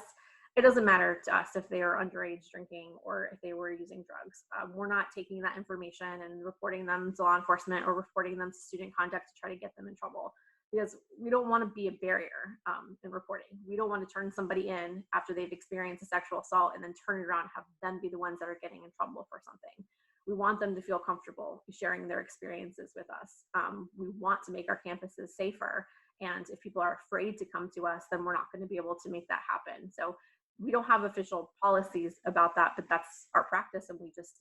it doesn't matter to us if they are underage drinking or if they were using drugs. We're not taking that information and reporting them to law enforcement or reporting them to student conduct to try to get them in trouble, because we don't want to be a barrier in reporting. We don't want to turn somebody in after they've experienced a sexual assault and then turn it around and have them be the ones that are getting in trouble for something. We want them to feel comfortable sharing their experiences with us. We want to make our campuses safer. And if people are afraid to come to us, then we're not going to be able to make that happen. So we don't have official policies about that, but that's our practice. And we just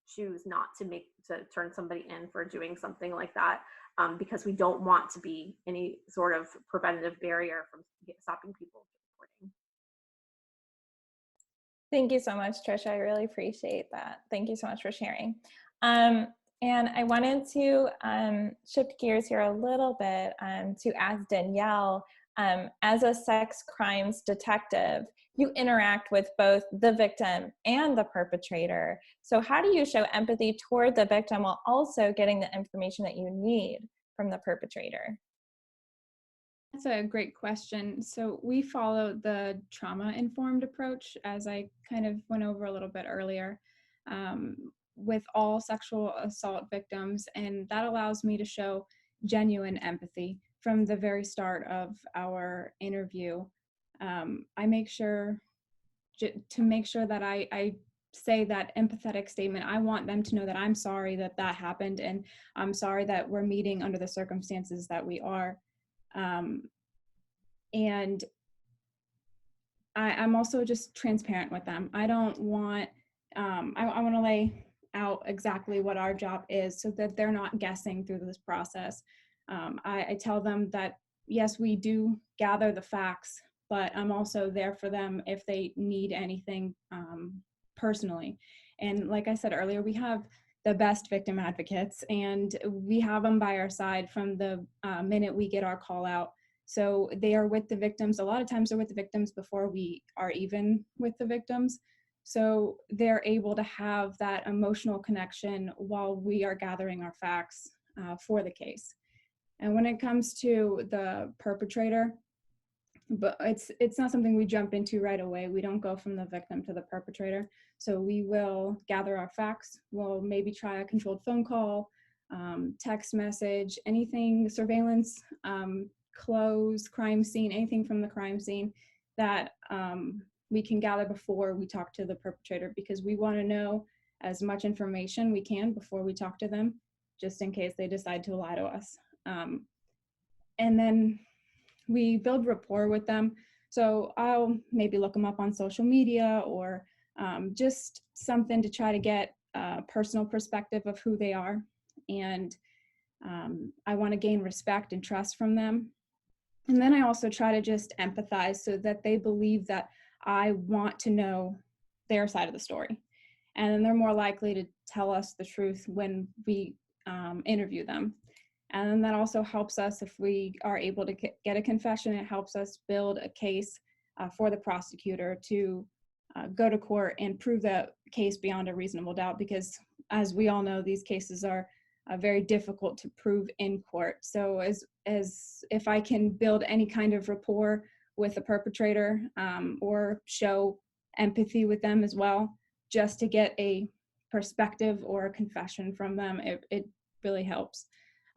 choose not to turn somebody in for doing something like that, because we don't want to be any sort of preventative barrier from stopping people from reporting. Thank you so much, Trisha. I really appreciate that. Thank you so much for sharing. And I wanted to shift gears here a little bit to ask Danielle, as a sex crimes detective, you interact with both the victim and the perpetrator. So how do you show empathy toward the victim while also getting the information that you need from the perpetrator? That's a great question. So we follow the trauma-informed approach, as I kind of went over a little bit earlier, with all sexual assault victims, and that allows me to show genuine empathy from the very start of our interview. I make sure that I say that empathetic statement. I want them to know that I'm sorry that happened, and I'm sorry that we're meeting under the circumstances that we are. And I'm also just transparent with them. I don't want, I want to lay out exactly what our job is so that they're not guessing through this process. I tell them that, yes, we do gather the facts, but I'm also there for them if they need anything personally. And like I said earlier, we have the best victim advocates, and we have them by our side from the minute we get our call out. So they are with the victims. A lot of times they're with the victims before we are even with the victims. So they're able to have that emotional connection while we are gathering our facts for the case. And when it comes to the perpetrator, but it's not something we jump into right away. We don't go from the victim to the perpetrator. So we will gather our facts. We'll maybe try a controlled phone call, text message, anything, surveillance, clothes, crime scene, anything from the crime scene that we can gather before we talk to the perpetrator, because we want to know as much information we can before we talk to them, just in case they decide to lie to us. And then we build rapport with them. So I'll maybe look them up on social media, or just something to try to get a personal perspective of who they are. And I want to gain respect and trust from them. And then I also try to just empathize so that they believe that I want to know their side of the story. And then they're more likely to tell us the truth when we interview them. And then that also helps us if we are able to get a confession. It helps us build a case for the prosecutor to go to court and prove that case beyond a reasonable doubt, because as we all know, these cases are very difficult to prove in court. So as if I can build any kind of rapport with the perpetrator or show empathy with them as well, just to get a perspective or a confession from them, it really helps.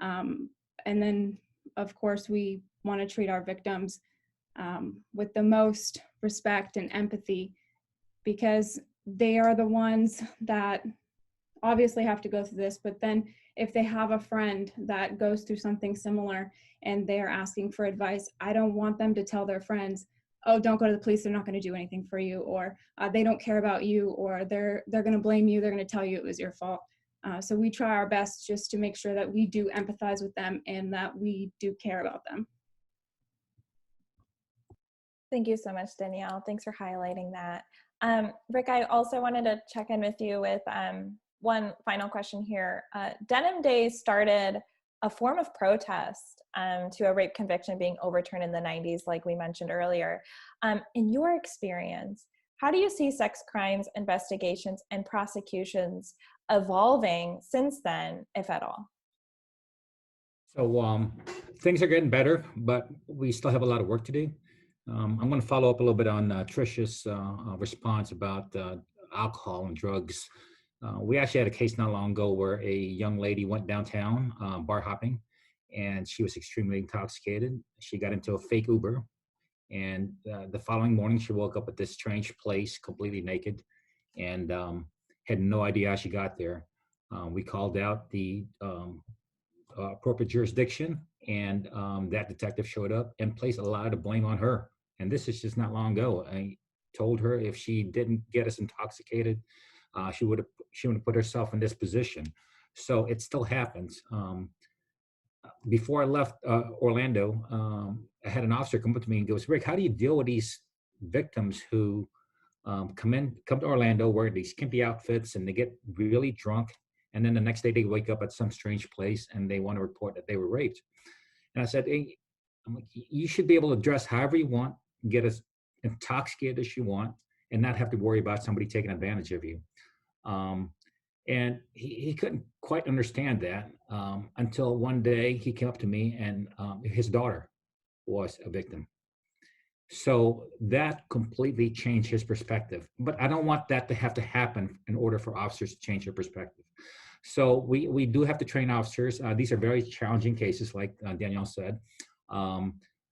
And then, of course, we want to treat our victims with the most respect and empathy, because they are the ones that obviously have to go through this. But then if they have a friend that goes through something similar and they're asking for advice, I don't want them to tell their friends, oh, don't go to the police, they're not going to do anything for you, or they don't care about you, or they're going to blame you, they're going to tell you it was your fault. So we try our best just to make sure that we do empathize with them and that we do care about them. Thank you so much, Danielle. Thanks for highlighting that. Rick, I also wanted to check in with you with one final question here. Denim Day started a form of protest to a rape conviction being overturned in the 90s, like we mentioned earlier. In your experience, how do you see sex crimes investigations and prosecutions evolving since then, if at all? So things are getting better, but we still have a lot of work to do. I'm going to follow up a little bit on Trisha's response about alcohol and drugs. We actually had a case not long ago where a young lady went downtown bar hopping, and she was extremely intoxicated. She got into a fake Uber, and the following morning she woke up at this strange place completely naked, and had no idea how she got there. We called out the appropriate jurisdiction, and that detective showed up and placed a lot of blame on her. And this is just not long ago. I told her if she didn't get us intoxicated, she would have put herself in this position. So it still happens. Before I left Orlando, I had an officer come up to me and goes, Rick, how do you deal with these victims who come to Orlando, wear these skimpy outfits, and they get really drunk, and then the next day they wake up at some strange place and they want to report that they were raped? And I said, hey, I'm like, you should be able to dress however you want, get as intoxicated as you want, and not have to worry about somebody taking advantage of you. And he couldn't quite understand that until one day he came up to me, and his daughter was a victim. So that completely changed his perspective. But I don't want that to have to happen in order for officers to change their perspective. So we do have to train officers. These are very challenging cases, like Danielle said.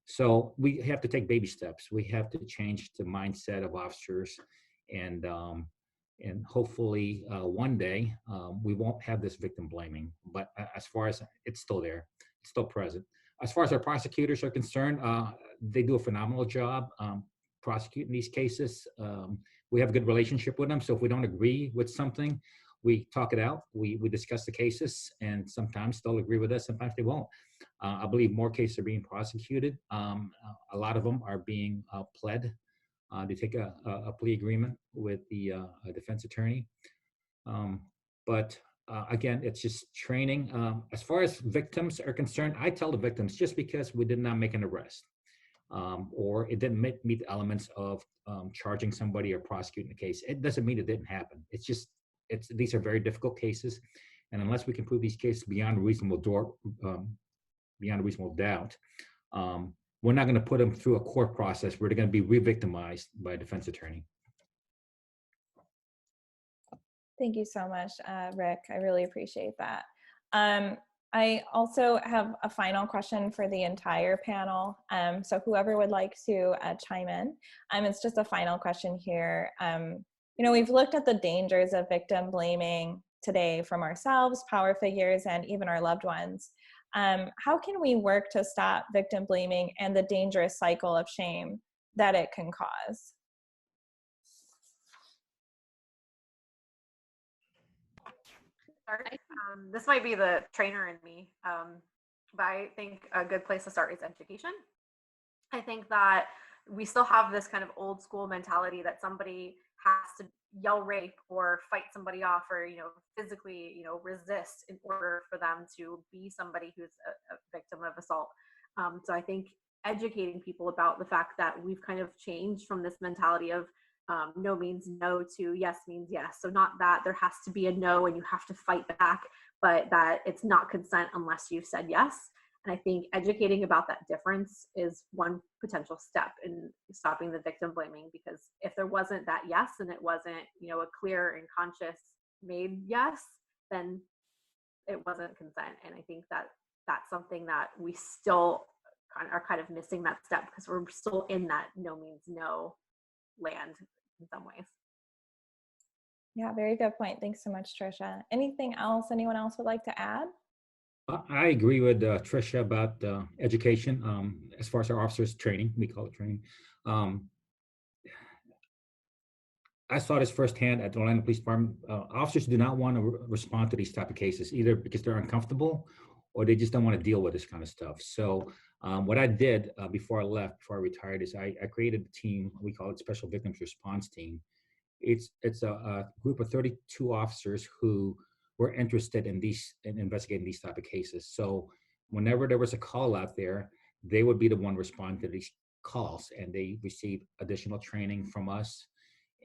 So we have to take baby steps. We have to change the mindset of officers, and hopefully one day we won't have this victim blaming. But as far as it's still there, it's still present. As far as our prosecutors are concerned, they do a phenomenal job prosecuting these cases. We have a good relationship with them. So if we don't agree with something, we talk it out. We discuss the cases, and sometimes they'll agree with us, sometimes they won't. I believe more cases are being prosecuted. A lot of them are being pled to take a plea agreement with the defense attorney. But again, it's just training. As far as victims are concerned, I tell the victims just because we did not make an arrest or it didn't meet the elements of charging somebody or prosecuting the case, it doesn't mean it didn't happen. It's just, these are very difficult cases. And unless we can prove these cases beyond a reasonable doubt, we're not going to put them through a court process where they're going to be re-victimized by a defense attorney. Thank you so much, Rick. I really appreciate that. I also have a final question for the entire panel. So whoever would like to chime in, it's just a final question here. We've looked at the dangers of victim blaming today from ourselves, power figures, and even our loved ones. How can we work to stop victim blaming and the dangerous cycle of shame that it can cause? This might be the trainer in me, but I think a good place to start is education. I think that we still have this kind of old school mentality that somebody has to yell rape or fight somebody off or, physically, resist in order for them to be somebody who's a victim of assault. So I think educating people about the fact that we've kind of changed from this mentality of no means no to yes means yes. So not that there has to be a no and you have to fight back, but that it's not consent unless you've said yes. And I think educating about that difference is one potential step in stopping the victim blaming, because if there wasn't that yes and it wasn't, a clear and conscious made yes, then it wasn't consent. And I think that that's something that we still are kind of missing that step because we're still in that no means no land in some ways. Yeah, very good point. Thanks so much, Trisha. Anything else anyone else would like to add? I agree with Trisha about education. As far as our officers training, we call it training. I saw this firsthand at the Orlando Police Department. Officers do not want to respond to these type of cases, either because they're uncomfortable or they just don't want to deal with this kind of stuff. So what I did before I retired, is I created a team. We call it Special Victims Response Team. It's a group of 32 officers who were interested in investigating these type of cases. So whenever there was a call out there, they would be the one responding to these calls, and they receive additional training from us.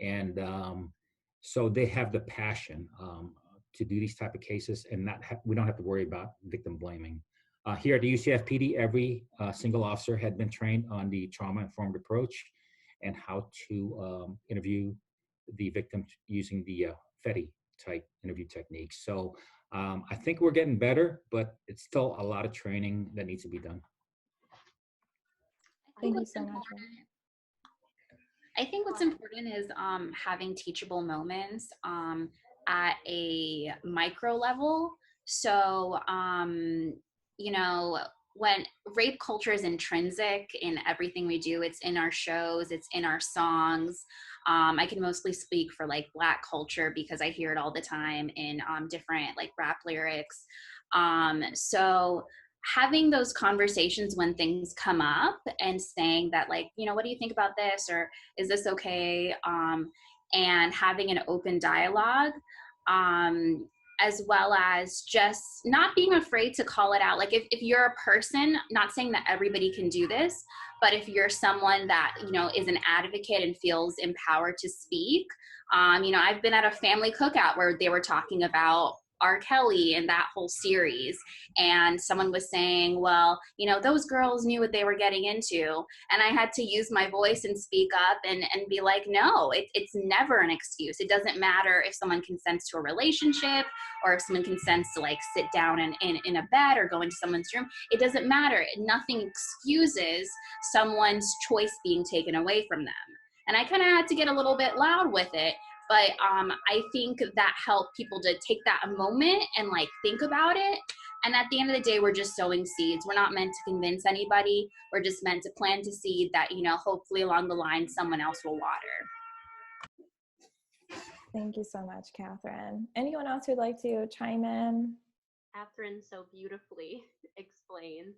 And so they have the passion to do these type of cases, and we don't have to worry about victim blaming. Here at the UCFPD, every single officer had been trained on the trauma-informed approach and how to interview the victim using the FETI type interview techniques. So I think we're getting better, but it's still a lot of training that needs to be done. Thank you so much. I think what's important is having teachable moments at a micro level. So, when rape culture is intrinsic in everything we do, it's in our shows, it's in our songs. I can mostly speak for like Black culture because I hear it all the time in different like rap lyrics. So having those conversations when things come up and saying that like, what do you think about this? Or is this okay? And having an open dialogue, as well as just not being afraid to call it out. Like if you're a person, not saying that everybody can do this, but if you're someone that, is an advocate and feels empowered to speak, I've been at a family cookout where they were talking about R. Kelly and that whole series. And someone was saying, well, those girls knew what they were getting into. And I had to use my voice and speak up and be like, no, it's never an excuse. It doesn't matter if someone consents to a relationship or if someone consents to like sit down in a bed or go into someone's room. It doesn't matter. Nothing excuses someone's choice being taken away from them. And I kind of had to get a little bit loud with it. But I think that helped people to take that a moment and like think about it. And at the end of the day, we're just sowing seeds. We're not meant to convince anybody. We're just meant to plant a seed that, hopefully along the line, someone else will water. Thank you so much, Kathryn. Anyone else who'd like to chime in? Kathryn so beautifully explained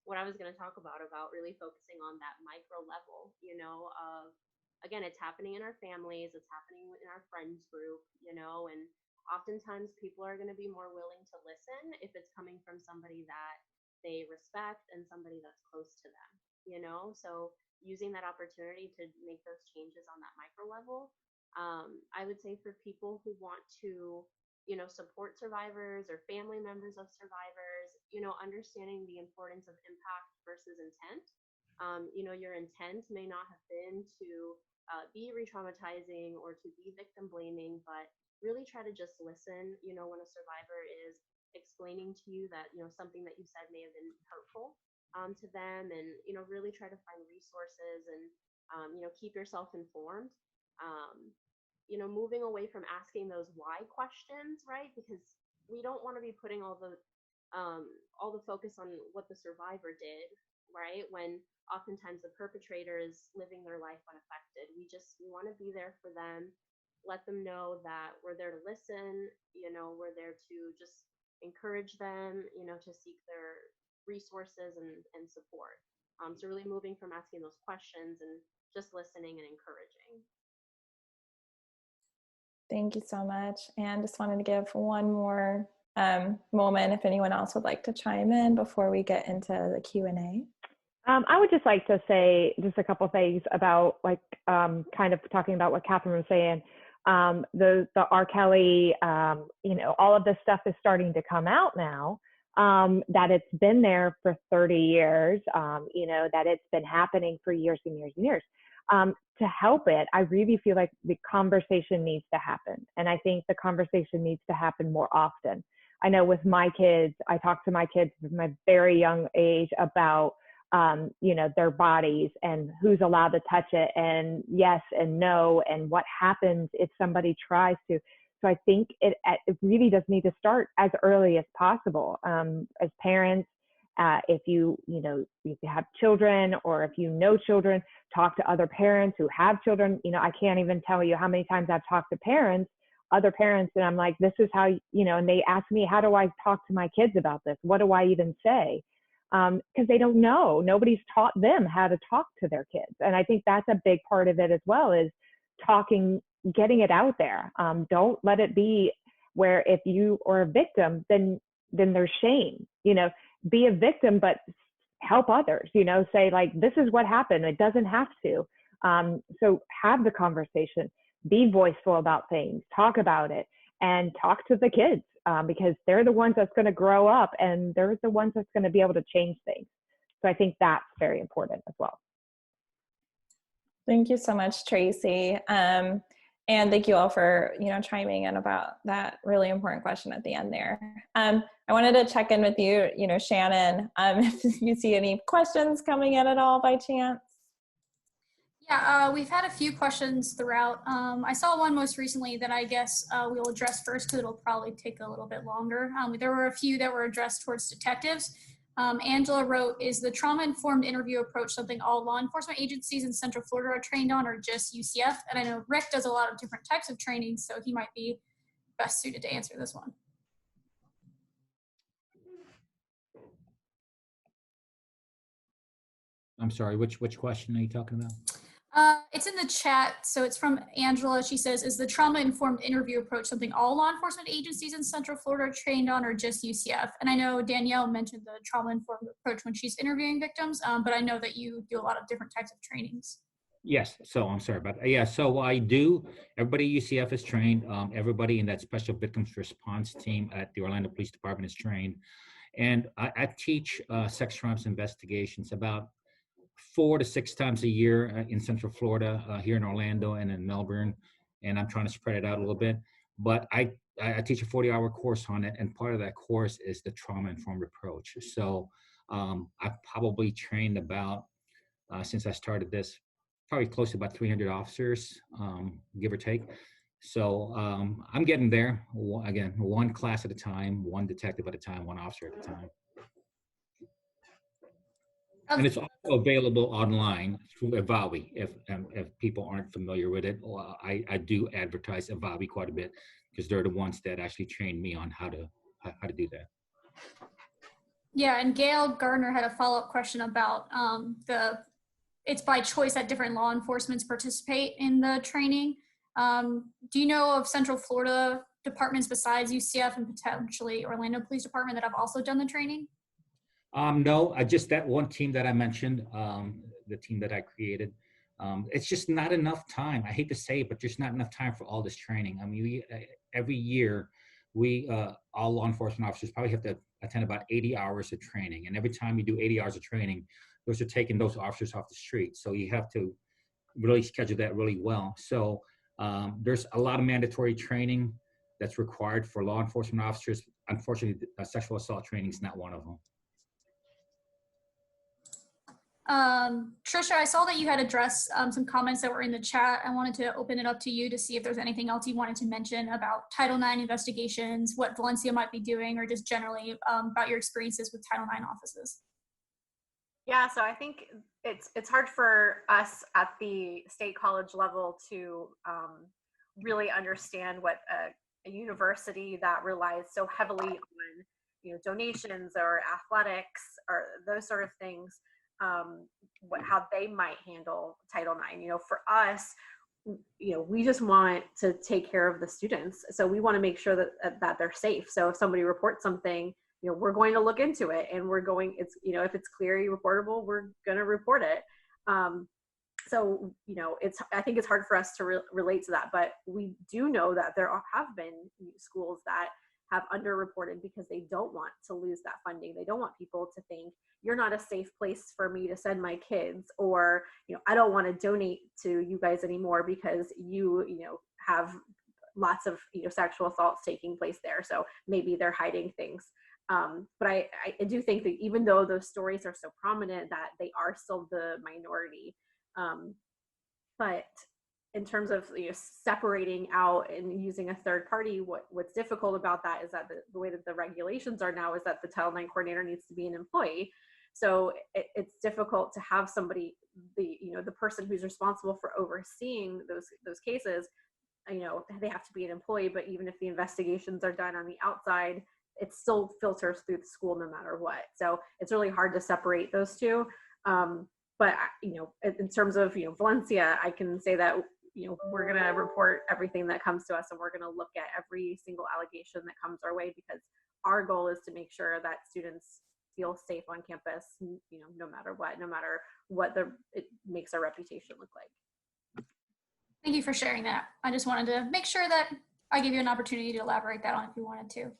what I was going to talk about really focusing on that micro level, of, again, it's happening in our families, it's happening in our friends group, and oftentimes people are going to be more willing to listen if it's coming from somebody that they respect and somebody that's close to them, you know? So using that opportunity to make those changes on that micro level. I would say for people who want to, you know, support survivors or family members of survivors, you know, understanding the importance of impact versus intent. You know, your intent may not have been to be re-traumatizing or to be victim blaming, but really try to just listen, you know, when a survivor is explaining to you that, you know, something that you said may have been hurtful to them, and, you know, really try to find resources and, you know, keep yourself informed. You know, moving away from asking those why questions, right? Because we don't want to be putting all the focus on what the survivor did, right? When oftentimes the perpetrator is living their life unaffected. We want to be there for them, let them know that we're there to listen, you know, we're there to just encourage them, you know, to seek their resources and support. So really moving from asking those questions and just listening and encouraging. Thank you so much. And just wanted to give one more moment if anyone else would like to chime in before we get into the Q&A. I would just like to say just a couple things about, like, kind of talking about what Kathryn was saying. The R. Kelly, you know, all of this stuff is starting to come out now, that it's been there for 30 years, you know, that it's been happening for years and years and years. To help it, I really feel like the conversation needs to happen. And I think the conversation needs to happen more often. I know with my kids, I talk to my kids from a very young age about, you know, their bodies and who's allowed to touch it, and yes and no, and what happens if somebody tries to. So I think it really does need to start as early as possible. As parents, if you have children, or if you know children, talk to other parents who have children. You know, I can't even tell you how many times I've talked to other parents, and I'm like, this is how, you know, and they ask me, how do I talk to my kids about this? What do I even say? Because they don't know. Nobody's taught them how to talk to their kids. And I think that's a big part of it as well, is talking, getting it out there. Don't let it be where if you are a victim, then there's shame. You know, be a victim, but help others, you know, say, like, this is what happened. It doesn't have to. So have the conversation, be voiceful about things, talk about it, and talk to the kids, because they're the ones that's going to grow up, and they're the ones that's going to be able to change things. So I think that's very important as well. Thank you so much, Tracy. And thank you all for, you know, chiming in about that really important question at the end there. I wanted to check in with you, you know, Shannan, if you see any questions coming in at all by chance. Yeah, we've had a few questions throughout. I saw one most recently that I guess we'll address first, because it'll probably take a little bit longer. There were a few that were addressed towards detectives. Angela wrote, is the trauma-informed interview approach something all law enforcement agencies in Central Florida are trained on, or just UCF? And I know Rick does a lot of different types of training, so he might be best suited to answer this one. I'm sorry, which question are you talking about? It's in the chat, so it's from Angela. She says, is the trauma-informed interview approach something all law enforcement agencies in Central Florida are trained on, or just UCF? And I know Danielle mentioned the trauma-informed approach when she's interviewing victims, but I know that you do a lot of different types of trainings. Yes, so I'm sorry about that. Yeah, so I do. Everybody at UCF is trained. Everybody in that special victims response team at the Orlando Police Department is trained. And I teach sex crimes investigations about 4 to 6 times a year in Central Florida, here in Orlando and in Melbourne, and I'm trying to spread it out a little bit. But I teach a 40-hour course on it, and part of that course is the trauma-informed approach. So I've probably trained about, since I started this, probably close to about 300 officers, give or take. So I'm getting there. Again, one class at a time, one detective at a time, one officer at a time. And it's also available online through Evawi. If people aren't familiar with it, I do advertise Evawi quite a bit, because they're the ones that actually trained me on how to do that. Yeah, and Gail Gardner had a follow-up question about it's by choice that different law enforcements participate in the training. Do you know of Central Florida departments besides UCF and potentially Orlando Police Department that have also done the training? No, just that one team that I mentioned, the team that I created. It's just not enough time. I hate to say it, but just not enough time for all this training. I mean, every year, all law enforcement officers probably have to attend about 80 hours of training. And every time you do 80 hours of training, those are taking those officers off the street. So you have to really schedule that really well. So there's a lot of mandatory training that's required for law enforcement officers. Unfortunately, sexual assault training is not one of them. Trisha, I saw that you had addressed some comments that were in the chat. I wanted to open it up to you to see if there's anything else you wanted to mention about Title IX investigations, what Valencia might be doing, or just generally about your experiences with Title IX offices. Yeah, so I think it's hard for us at the state college level to really understand what a university that relies so heavily on donations or athletics or those sort of things, how they might handle Title IX. For us, we just want to take care of the students, so we want to make sure that they're safe. So if somebody reports something, we're going to look into it, and if it's clearly reportable, we're going to report it. So I think it's hard for us to relate to that, but we do know that there have been schools that have underreported because they don't want to lose that funding. They don't want people to think you're not a safe place for me to send my kids, or I don't want to donate to you guys anymore because you have lots of sexual assaults taking place there. So maybe they're hiding things. But I do think that even though those stories are so prominent, that they are still the minority. But in terms of separating out and using a third party, what's difficult about that is that the way that the regulations are now is that the Title IX coordinator needs to be an employee. So it's difficult to have somebody, the person who's responsible for overseeing those cases, they have to be an employee. But even if the investigations are done on the outside, it still filters through the school no matter what. So it's really hard to separate those two. But in terms of Valencia, I can say that we're going to report everything that comes to us, and we're going to look at every single allegation that comes our way, because our goal is to make sure that students feel safe on campus, no matter what it makes our reputation look like. Thank you for sharing that. I just wanted to make sure that I give you an opportunity to elaborate that on if you wanted to.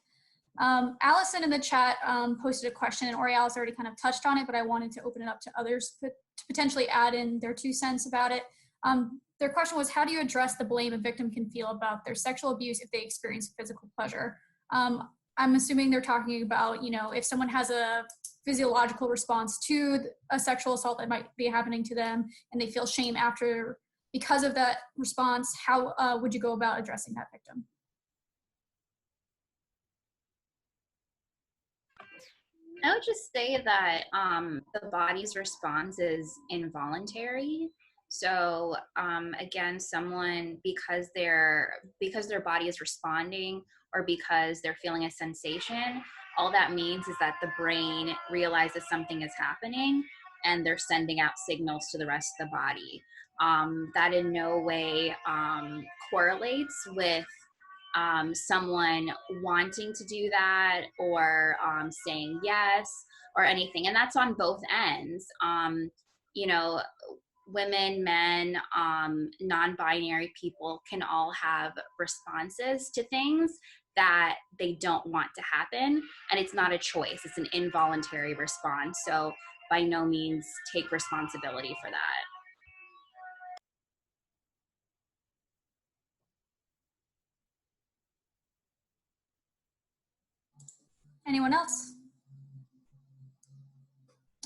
Allison in the chat posted a question, and Orialis already kind of touched on it, but I wanted to open it up to others to potentially add in their 2 cents about it. Their question was, how do you address the blame a victim can feel about their sexual abuse if they experience physical pleasure? I'm assuming they're talking about, if someone has a physiological response to a sexual assault that might be happening to them and they feel shame because of that response, how would you go about addressing that victim? I would just say that the body's response is involuntary. So again, someone, because their body is responding or because they're feeling a sensation, all that means is that the brain realizes something is happening and they're sending out signals to the rest of the body. That in no way correlates with someone wanting to do that or saying yes or anything. And that's on both ends. Women, men, non-binary people can all have responses to things that they don't want to happen. And it's not a choice. It's an involuntary response. So by no means take responsibility for that. Anyone else?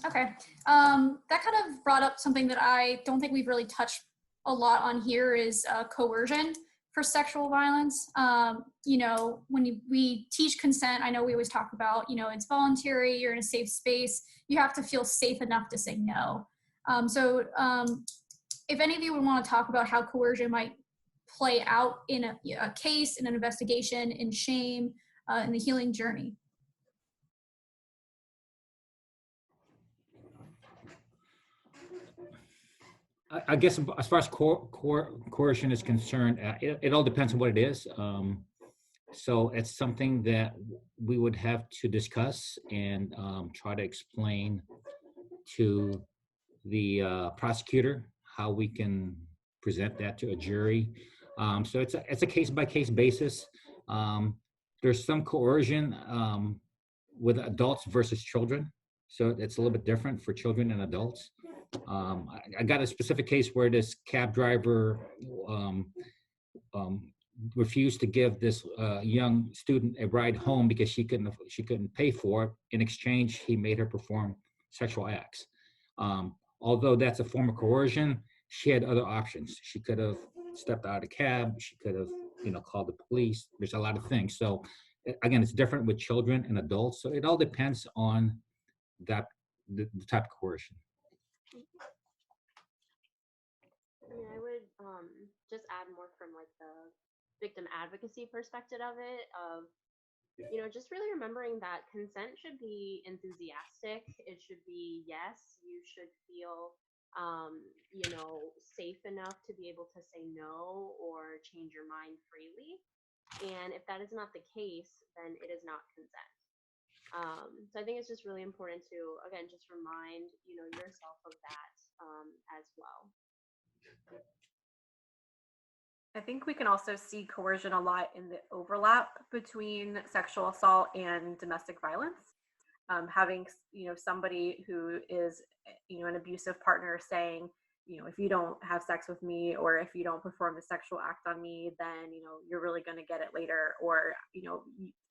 Okay, that kind of brought up something that I don't think we've really touched a lot on here is coercion for sexual violence. When we teach consent, I know we always talk about, it's voluntary, you're in a safe space, you have to feel safe enough to say no. If any of you would want to talk about how coercion might play out in a case, in an investigation, in shame, in the healing journey. I guess as far as coercion is concerned, it all depends on what it is. So it's something that we would have to discuss and try to explain to the prosecutor how we can present that to a jury. So it's a case by case basis. There's some coercion with adults versus children, so it's a little bit different for children and adults. I got a specific case where this cab driver um, refused to give this young student a ride home because she couldn't pay for it. In exchange, he made her perform sexual acts. Although that's a form of coercion, she had other options. She could have stepped out of the cab. She could have, called the police. There's a lot of things. So again, it's different with children and adults. So it all depends on the type of coercion. I mean, I would just add more from like the victim advocacy perspective of it, of just really remembering that consent should be enthusiastic. It should be yes, you should feel safe enough to be able to say no or change your mind freely. And if that is not the case, then it is not consent. So I think it's just really important to, again, just remind yourself of that as well. I think we can also see coercion a lot in the overlap between sexual assault and domestic violence. Having somebody who is an abusive partner saying, if you don't have sex with me, or if you don't perform the sexual act on me, then you're really going to get it later, or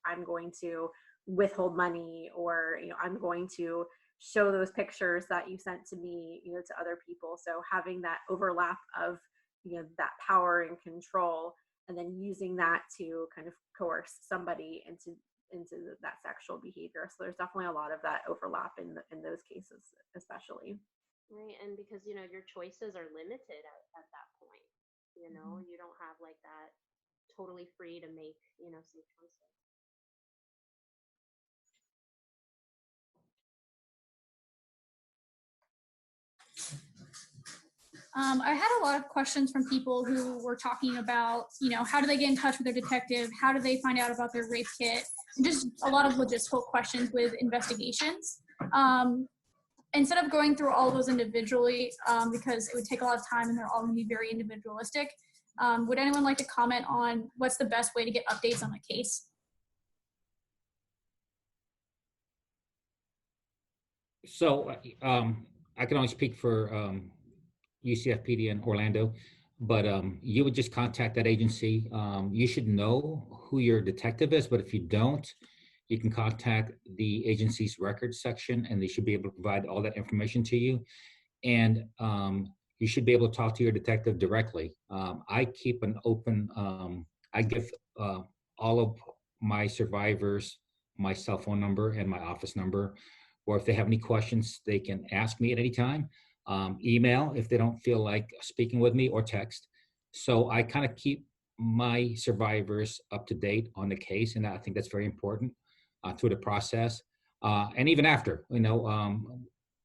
I'm going to withhold money, or I'm going to show those pictures that you sent to me to other people. So having that overlap of that power and control, and then using that to kind of coerce somebody into that sexual behavior. So there's definitely a lot of that overlap in those cases, especially. Right, and because your choices are limited at that point. You don't have like that totally free to make some choices. I had a lot of questions from people who were talking about, how do they get in touch with their detective? How do they find out about their rape kit? And just a lot of logistical questions with investigations. Instead of going through all of those individually, because it would take a lot of time and they're all going to be very individualistic, would anyone like to comment on what's the best way to get updates on a case? So I can only speak for UCFPD in Orlando, but you would just contact that agency. You should know who your detective is, but if you don't, you can contact the agency's records section, and they should be able to provide all that information to you. And you should be able to talk to your detective directly. I keep an open, I give all of my survivors my cell phone number and my office number, or if they have any questions, they can ask me at any time. Email if they don't feel like speaking with me, or text. So I kind of keep my survivors up to date on the case, and I think that's very important through the process. And even after,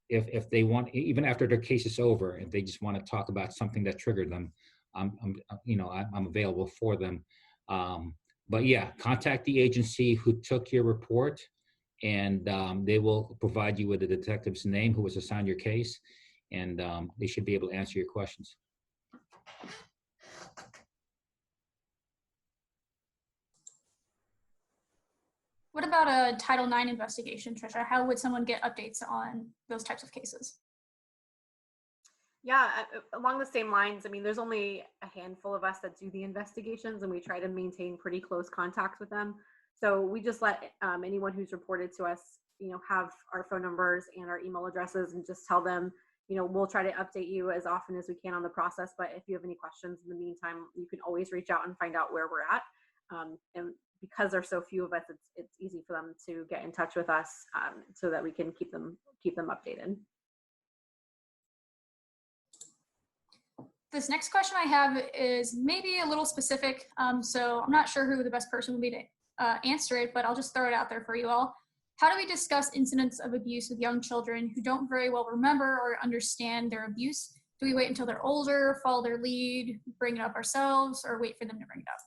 if they want, even after their case is over, if they just want to talk about something that triggered them, I'm available for them. But yeah, contact the agency who took your report, and they will provide you with the detective's name who was assigned your case, and they should be able to answer your questions. What about a Title IX investigation, Trisha? How would someone get updates on those types of cases? Yeah, along the same lines, I mean, there's only a handful of us that do the investigations, and we try to maintain pretty close contact with them. So we just let anyone who's reported to us, have our phone numbers and our email addresses, and just tell them, we'll try to update you as often as we can on the process. But if you have any questions in the meantime, you can always reach out and find out where we're at. And because there's so few of us, it's easy for them to get in touch with us, so that we can keep them updated. This next question I have is maybe a little specific, so I'm not sure who the best person would be to answer it, but I'll just throw it out there for you all. How do we discuss incidents of abuse with young children who don't very well remember or understand their abuse? Do we wait until they're older, follow their lead, bring it up ourselves, or wait for them to bring it up?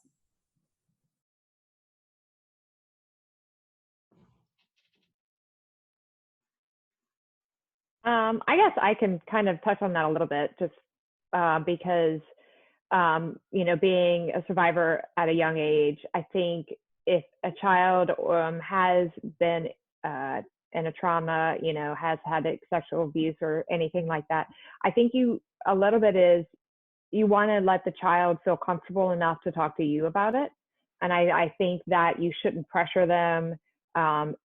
I guess I can kind of touch on that a little bit, just because, you know, being a survivor at a young age, I think if a child has been in a trauma, you know, has had sexual abuse or anything like that, I think a little bit is you want to let the child feel comfortable enough to talk to you about it. And I think that you shouldn't pressure them,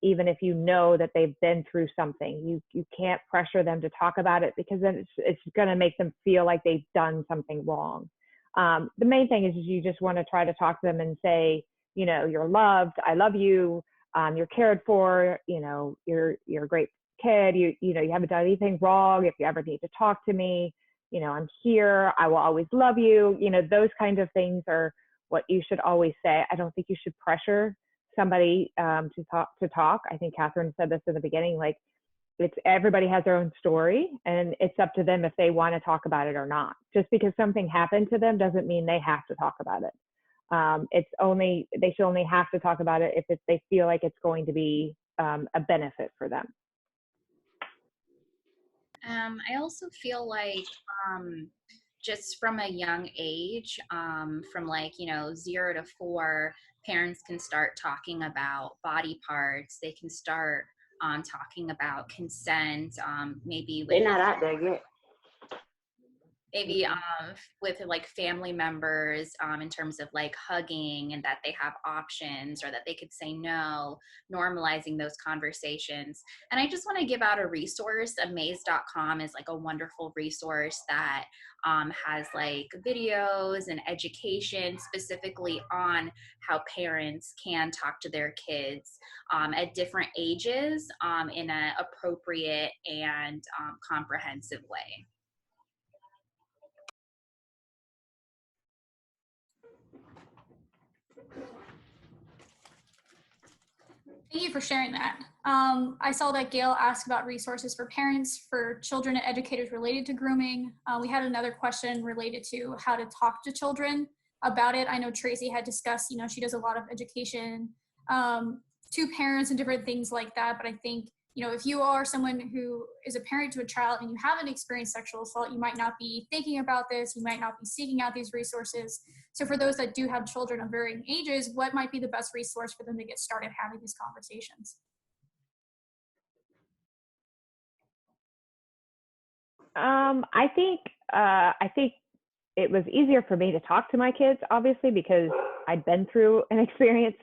even if you know that they've been through something. You can't pressure them to talk about it, because then it's going to make them feel like they've done something wrong. The main thing is you just want to try to talk to them and say, you know, you're loved, I love you, you're cared for, you know, you're a great kid, you know, you haven't done anything wrong. If you ever need to talk to me, you know, I'm here, I will always love you. You know, those kinds of things are what you should always say. I don't think you should pressure somebody to talk. I think Kathryn said this in the beginning, like, everybody has their own story, and it's up to them if they want to talk about it or not. Just because something happened to them doesn't mean they have to talk about it. They should only have to talk about it if they feel like it's going to be a benefit for them. I also feel like just from a young age, from like, you know, 0 to 4, parents can start talking about body parts. They can start talking about consent, maybe with, They're not out there yet. maybe with like family members, in terms of like hugging, and that they have options, or that they could say no, normalizing those conversations. And I just want to give out a resource. Amaze.com is like a wonderful resource that has like videos and education specifically on how parents can talk to their kids at different ages in an appropriate and comprehensive way. Thank you for sharing that. I saw that Gail asked about resources for parents, for children, and educators related to grooming. We had another question related to how to talk to children about it. I know Tracy had discussed, you know, she does a lot of education to parents and different things like that. But I think, you know, if you are someone who is a parent to a child and you haven't experienced sexual assault, you might not be thinking about this. You might not be seeking out these resources. So for those that do have children of varying ages, what might be the best resource for them to get started having these conversations? I think it was easier for me to talk to my kids, obviously, because I'd been through an experience.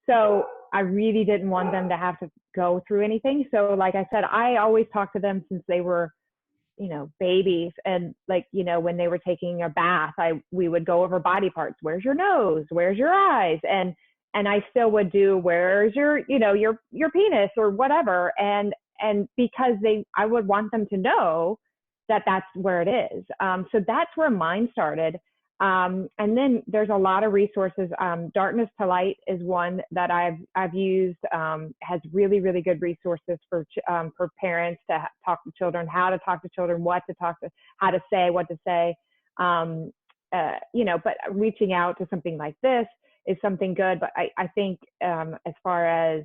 So I really didn't want them to have to go through anything. So like I said, I always talked to them since they were, you know, babies. And like, you know, when they were taking a bath, we would go over body parts. Where's your nose? Where's your eyes? And I still would do, where's your, you know, your penis or whatever. And because I would want them to know that that's where it is. So that's where mine started. And then there's a lot of resources. Darkness to Light is one that I've used, has really, really good resources for parents to talk to children, how to talk to children, what to talk to, how to say, what to say. You know, but reaching out to something like this is something good. But I think as far as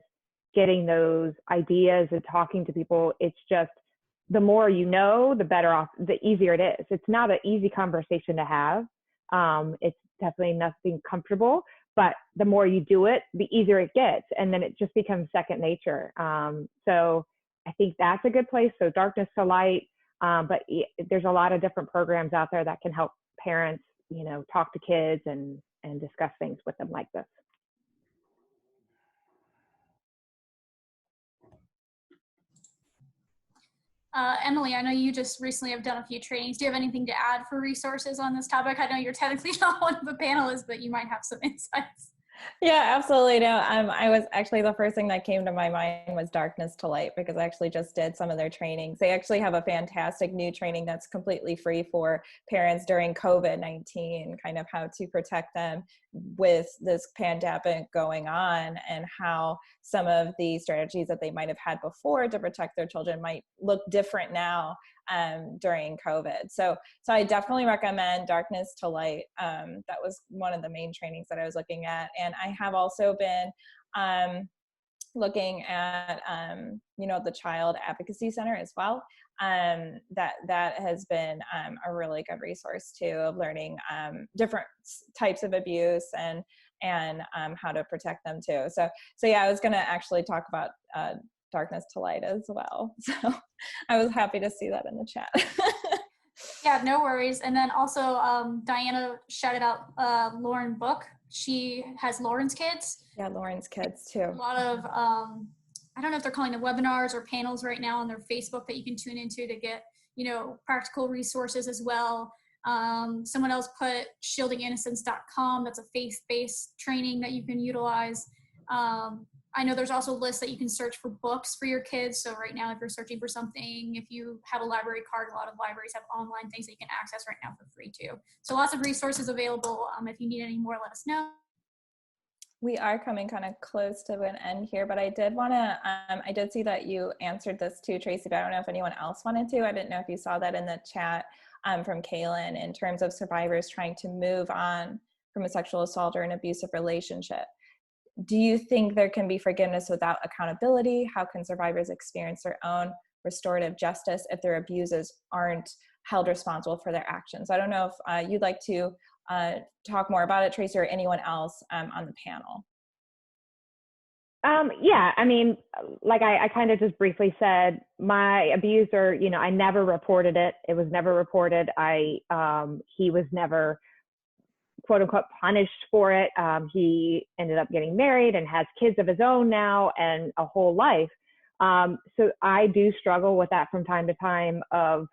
getting those ideas and talking to people, it's just, the more you know, the better off, the easier it is. It's not an easy conversation to have. It's definitely nothing comfortable, but the more you do it, the easier it gets. And then it just becomes second nature. So I think that's a good place. So Darkness to Light, but there's a lot of different programs out there that can help parents, you know, talk to kids and discuss things with them like this. Emilie, I know you just recently have done a few trainings. Do you have anything to add for resources on this topic? I know you're technically not one of the panelists, but you might have some insights. Yeah, absolutely. No, I was actually, the first thing that came to my mind was Darkness to Light, because I actually just did some of their trainings. They actually have a fantastic new training that's completely free for parents during COVID-19, kind of how to protect them with this pandemic going on, and how some of the strategies that they might have had before to protect their children might look different now during COVID. So I definitely recommend Darkness to Light. That was one of the main trainings that I was looking at. And I have also been looking at, you know, the Child Advocacy Center as well. that has been a really good resource too, of learning different types of abuse and how to protect them too. So yeah, I was going to actually talk about darkness to light as well. So I was happy to see that in the chat. Yeah, no worries. And then also Diana shouted out Lauren Book. She has Lauren's Kids. Yeah, Lauren's Kids too. A lot of, I don't know if they're calling them webinars or panels right now on their Facebook that you can tune into to get, practical resources as well. Someone else put shieldinginnocence.com. That's a faith-based training that you can utilize. I know there's also lists that you can search for books for your kids. So right now, if you're searching for something, if you have a library card, a lot of libraries have online things that you can access right now for free too. So lots of resources available. If you need any more, let us know. We are coming kind of close to an end here, but I did want to, I did see that you answered this too, Tracy, but I don't know if anyone else wanted to. I didn't know if you saw that in the chat from Kaylin in terms of survivors trying to move on from a sexual assault or an abusive relationship. Do you think there can be forgiveness without accountability? How can survivors experience their own restorative justice if their abusers aren't held responsible for their actions? I don't know if you'd like to talk more about it, Tracy, or anyone else on the panel. Yeah, I mean, like I kind of just briefly said, my abuser, I never reported it. It was never reported. He was never, quote unquote, punished for it. He ended up getting married and has kids of his own now and a whole life. So I do struggle with that from time to time of,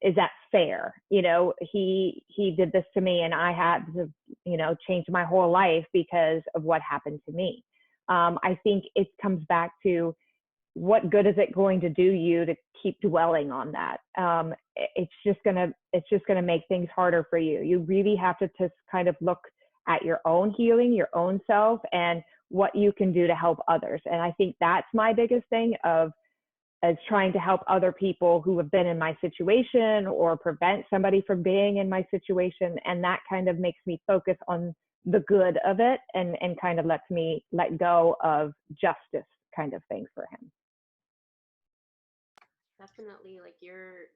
is that fair? He did this to me and I had to, change my whole life because of what happened to me. I think it comes back to, what good is it going to do you to keep dwelling on that? It's just gonna make things harder for you. You really have to just kind of look at your own healing, your own self, and what you can do to help others. And I think that's my biggest thing as trying to help other people who have been in my situation or prevent somebody from being in my situation. And that kind of makes me focus on the good of it and kind of lets me let go of justice kind of thing for him. Definitely, like you're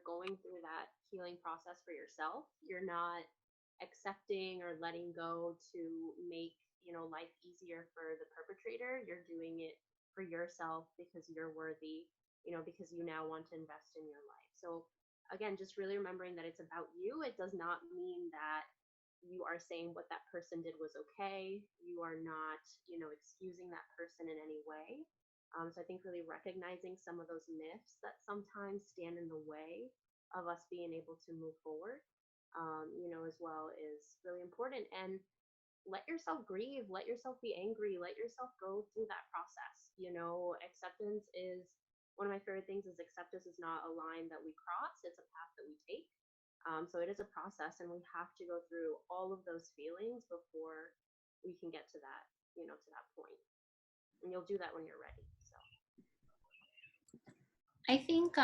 going through that healing process for yourself. You're not accepting or letting go to make, life easier for the perpetrator. You're doing it for yourself because you're worthy, because you now want to invest in your life. So again, just really remembering that it's about you. It does not mean that you are saying what that person did was okay. You are not, excusing that person in any way. So I think really recognizing some of those myths that sometimes stand in the way of us being able to move forward, as well is really important. And let yourself grieve, let yourself be angry, let yourself go through that process. Acceptance is one of my favorite things. Is acceptance is not a line that we cross, it's a path that we take. So it is a process, and we have to go through all of those feelings before we can get to that, to that point. And you'll do that when you're ready. So I think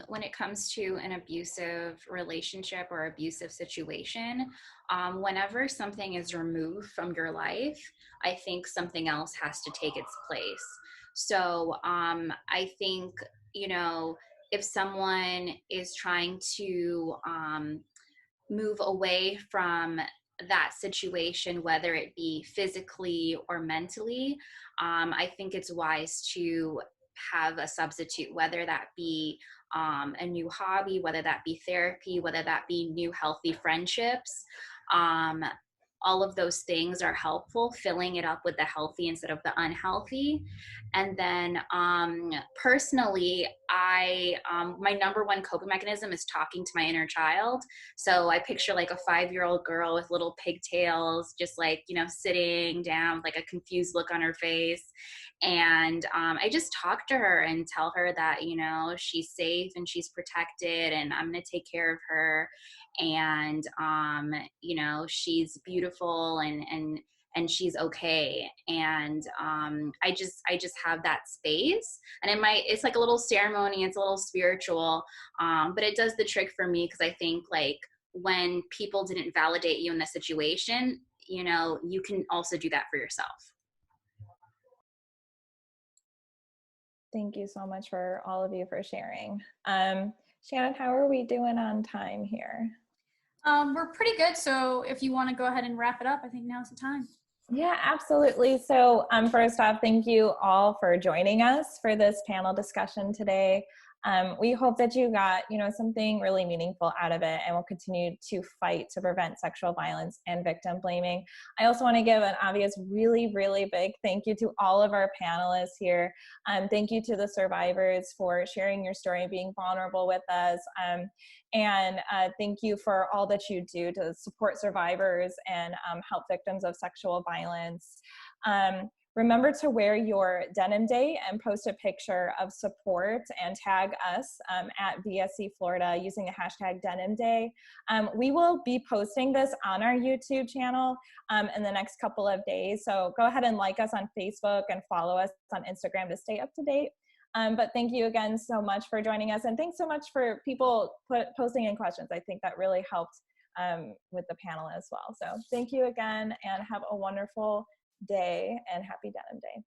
when it comes to an abusive relationship or abusive situation, whenever something is removed from your life, I think something else has to take its place. So I think, if someone is trying to move away from that situation, whether it be physically or mentally, I think it's wise to have a substitute, whether that be a new hobby, whether that be therapy, whether that be new healthy friendships. All of those things are helpful, filling it up with the healthy instead of the unhealthy. And then personally, my number one coping mechanism is talking to my inner child. So I picture like a 5-year-old girl with little pigtails, just like, sitting down, like a confused look on her face. And I just talk to her and tell her that, she's safe and she's protected and I'm going to take care of her. And, she's beautiful and she's okay. And I just have that space, and it's like a little ceremony, it's a little spiritual, but it does the trick for me, because I think like when people didn't validate you in the situation, you can also do that for yourself. Thank you so much for all of you for sharing. Shannan, how are we doing on time here? We're pretty good, so if you want to go ahead and wrap it up, I think now's the time. Yeah, absolutely. So first off, thank you all for joining us for this panel discussion today. We hope that you got, something really meaningful out of it, and will continue to fight to prevent sexual violence and victim blaming. I also want to give an obvious, really, really big thank you to all of our panelists here. Thank you to the survivors for sharing your story and being vulnerable with us. And thank you for all that you do to support survivors and help victims of sexual violence. Remember to wear your Denim Day and post a picture of support and tag us at VSC Florida using the hashtag Denim Day. We will be posting this on our YouTube channel in the next couple of days. So go ahead and like us on Facebook and follow us on Instagram to stay up to date. But thank you again so much for joining us. And thanks so much for people posting in questions. I think that really helped with the panel as well. So thank you again, and have a wonderful day, and happy Denim Day.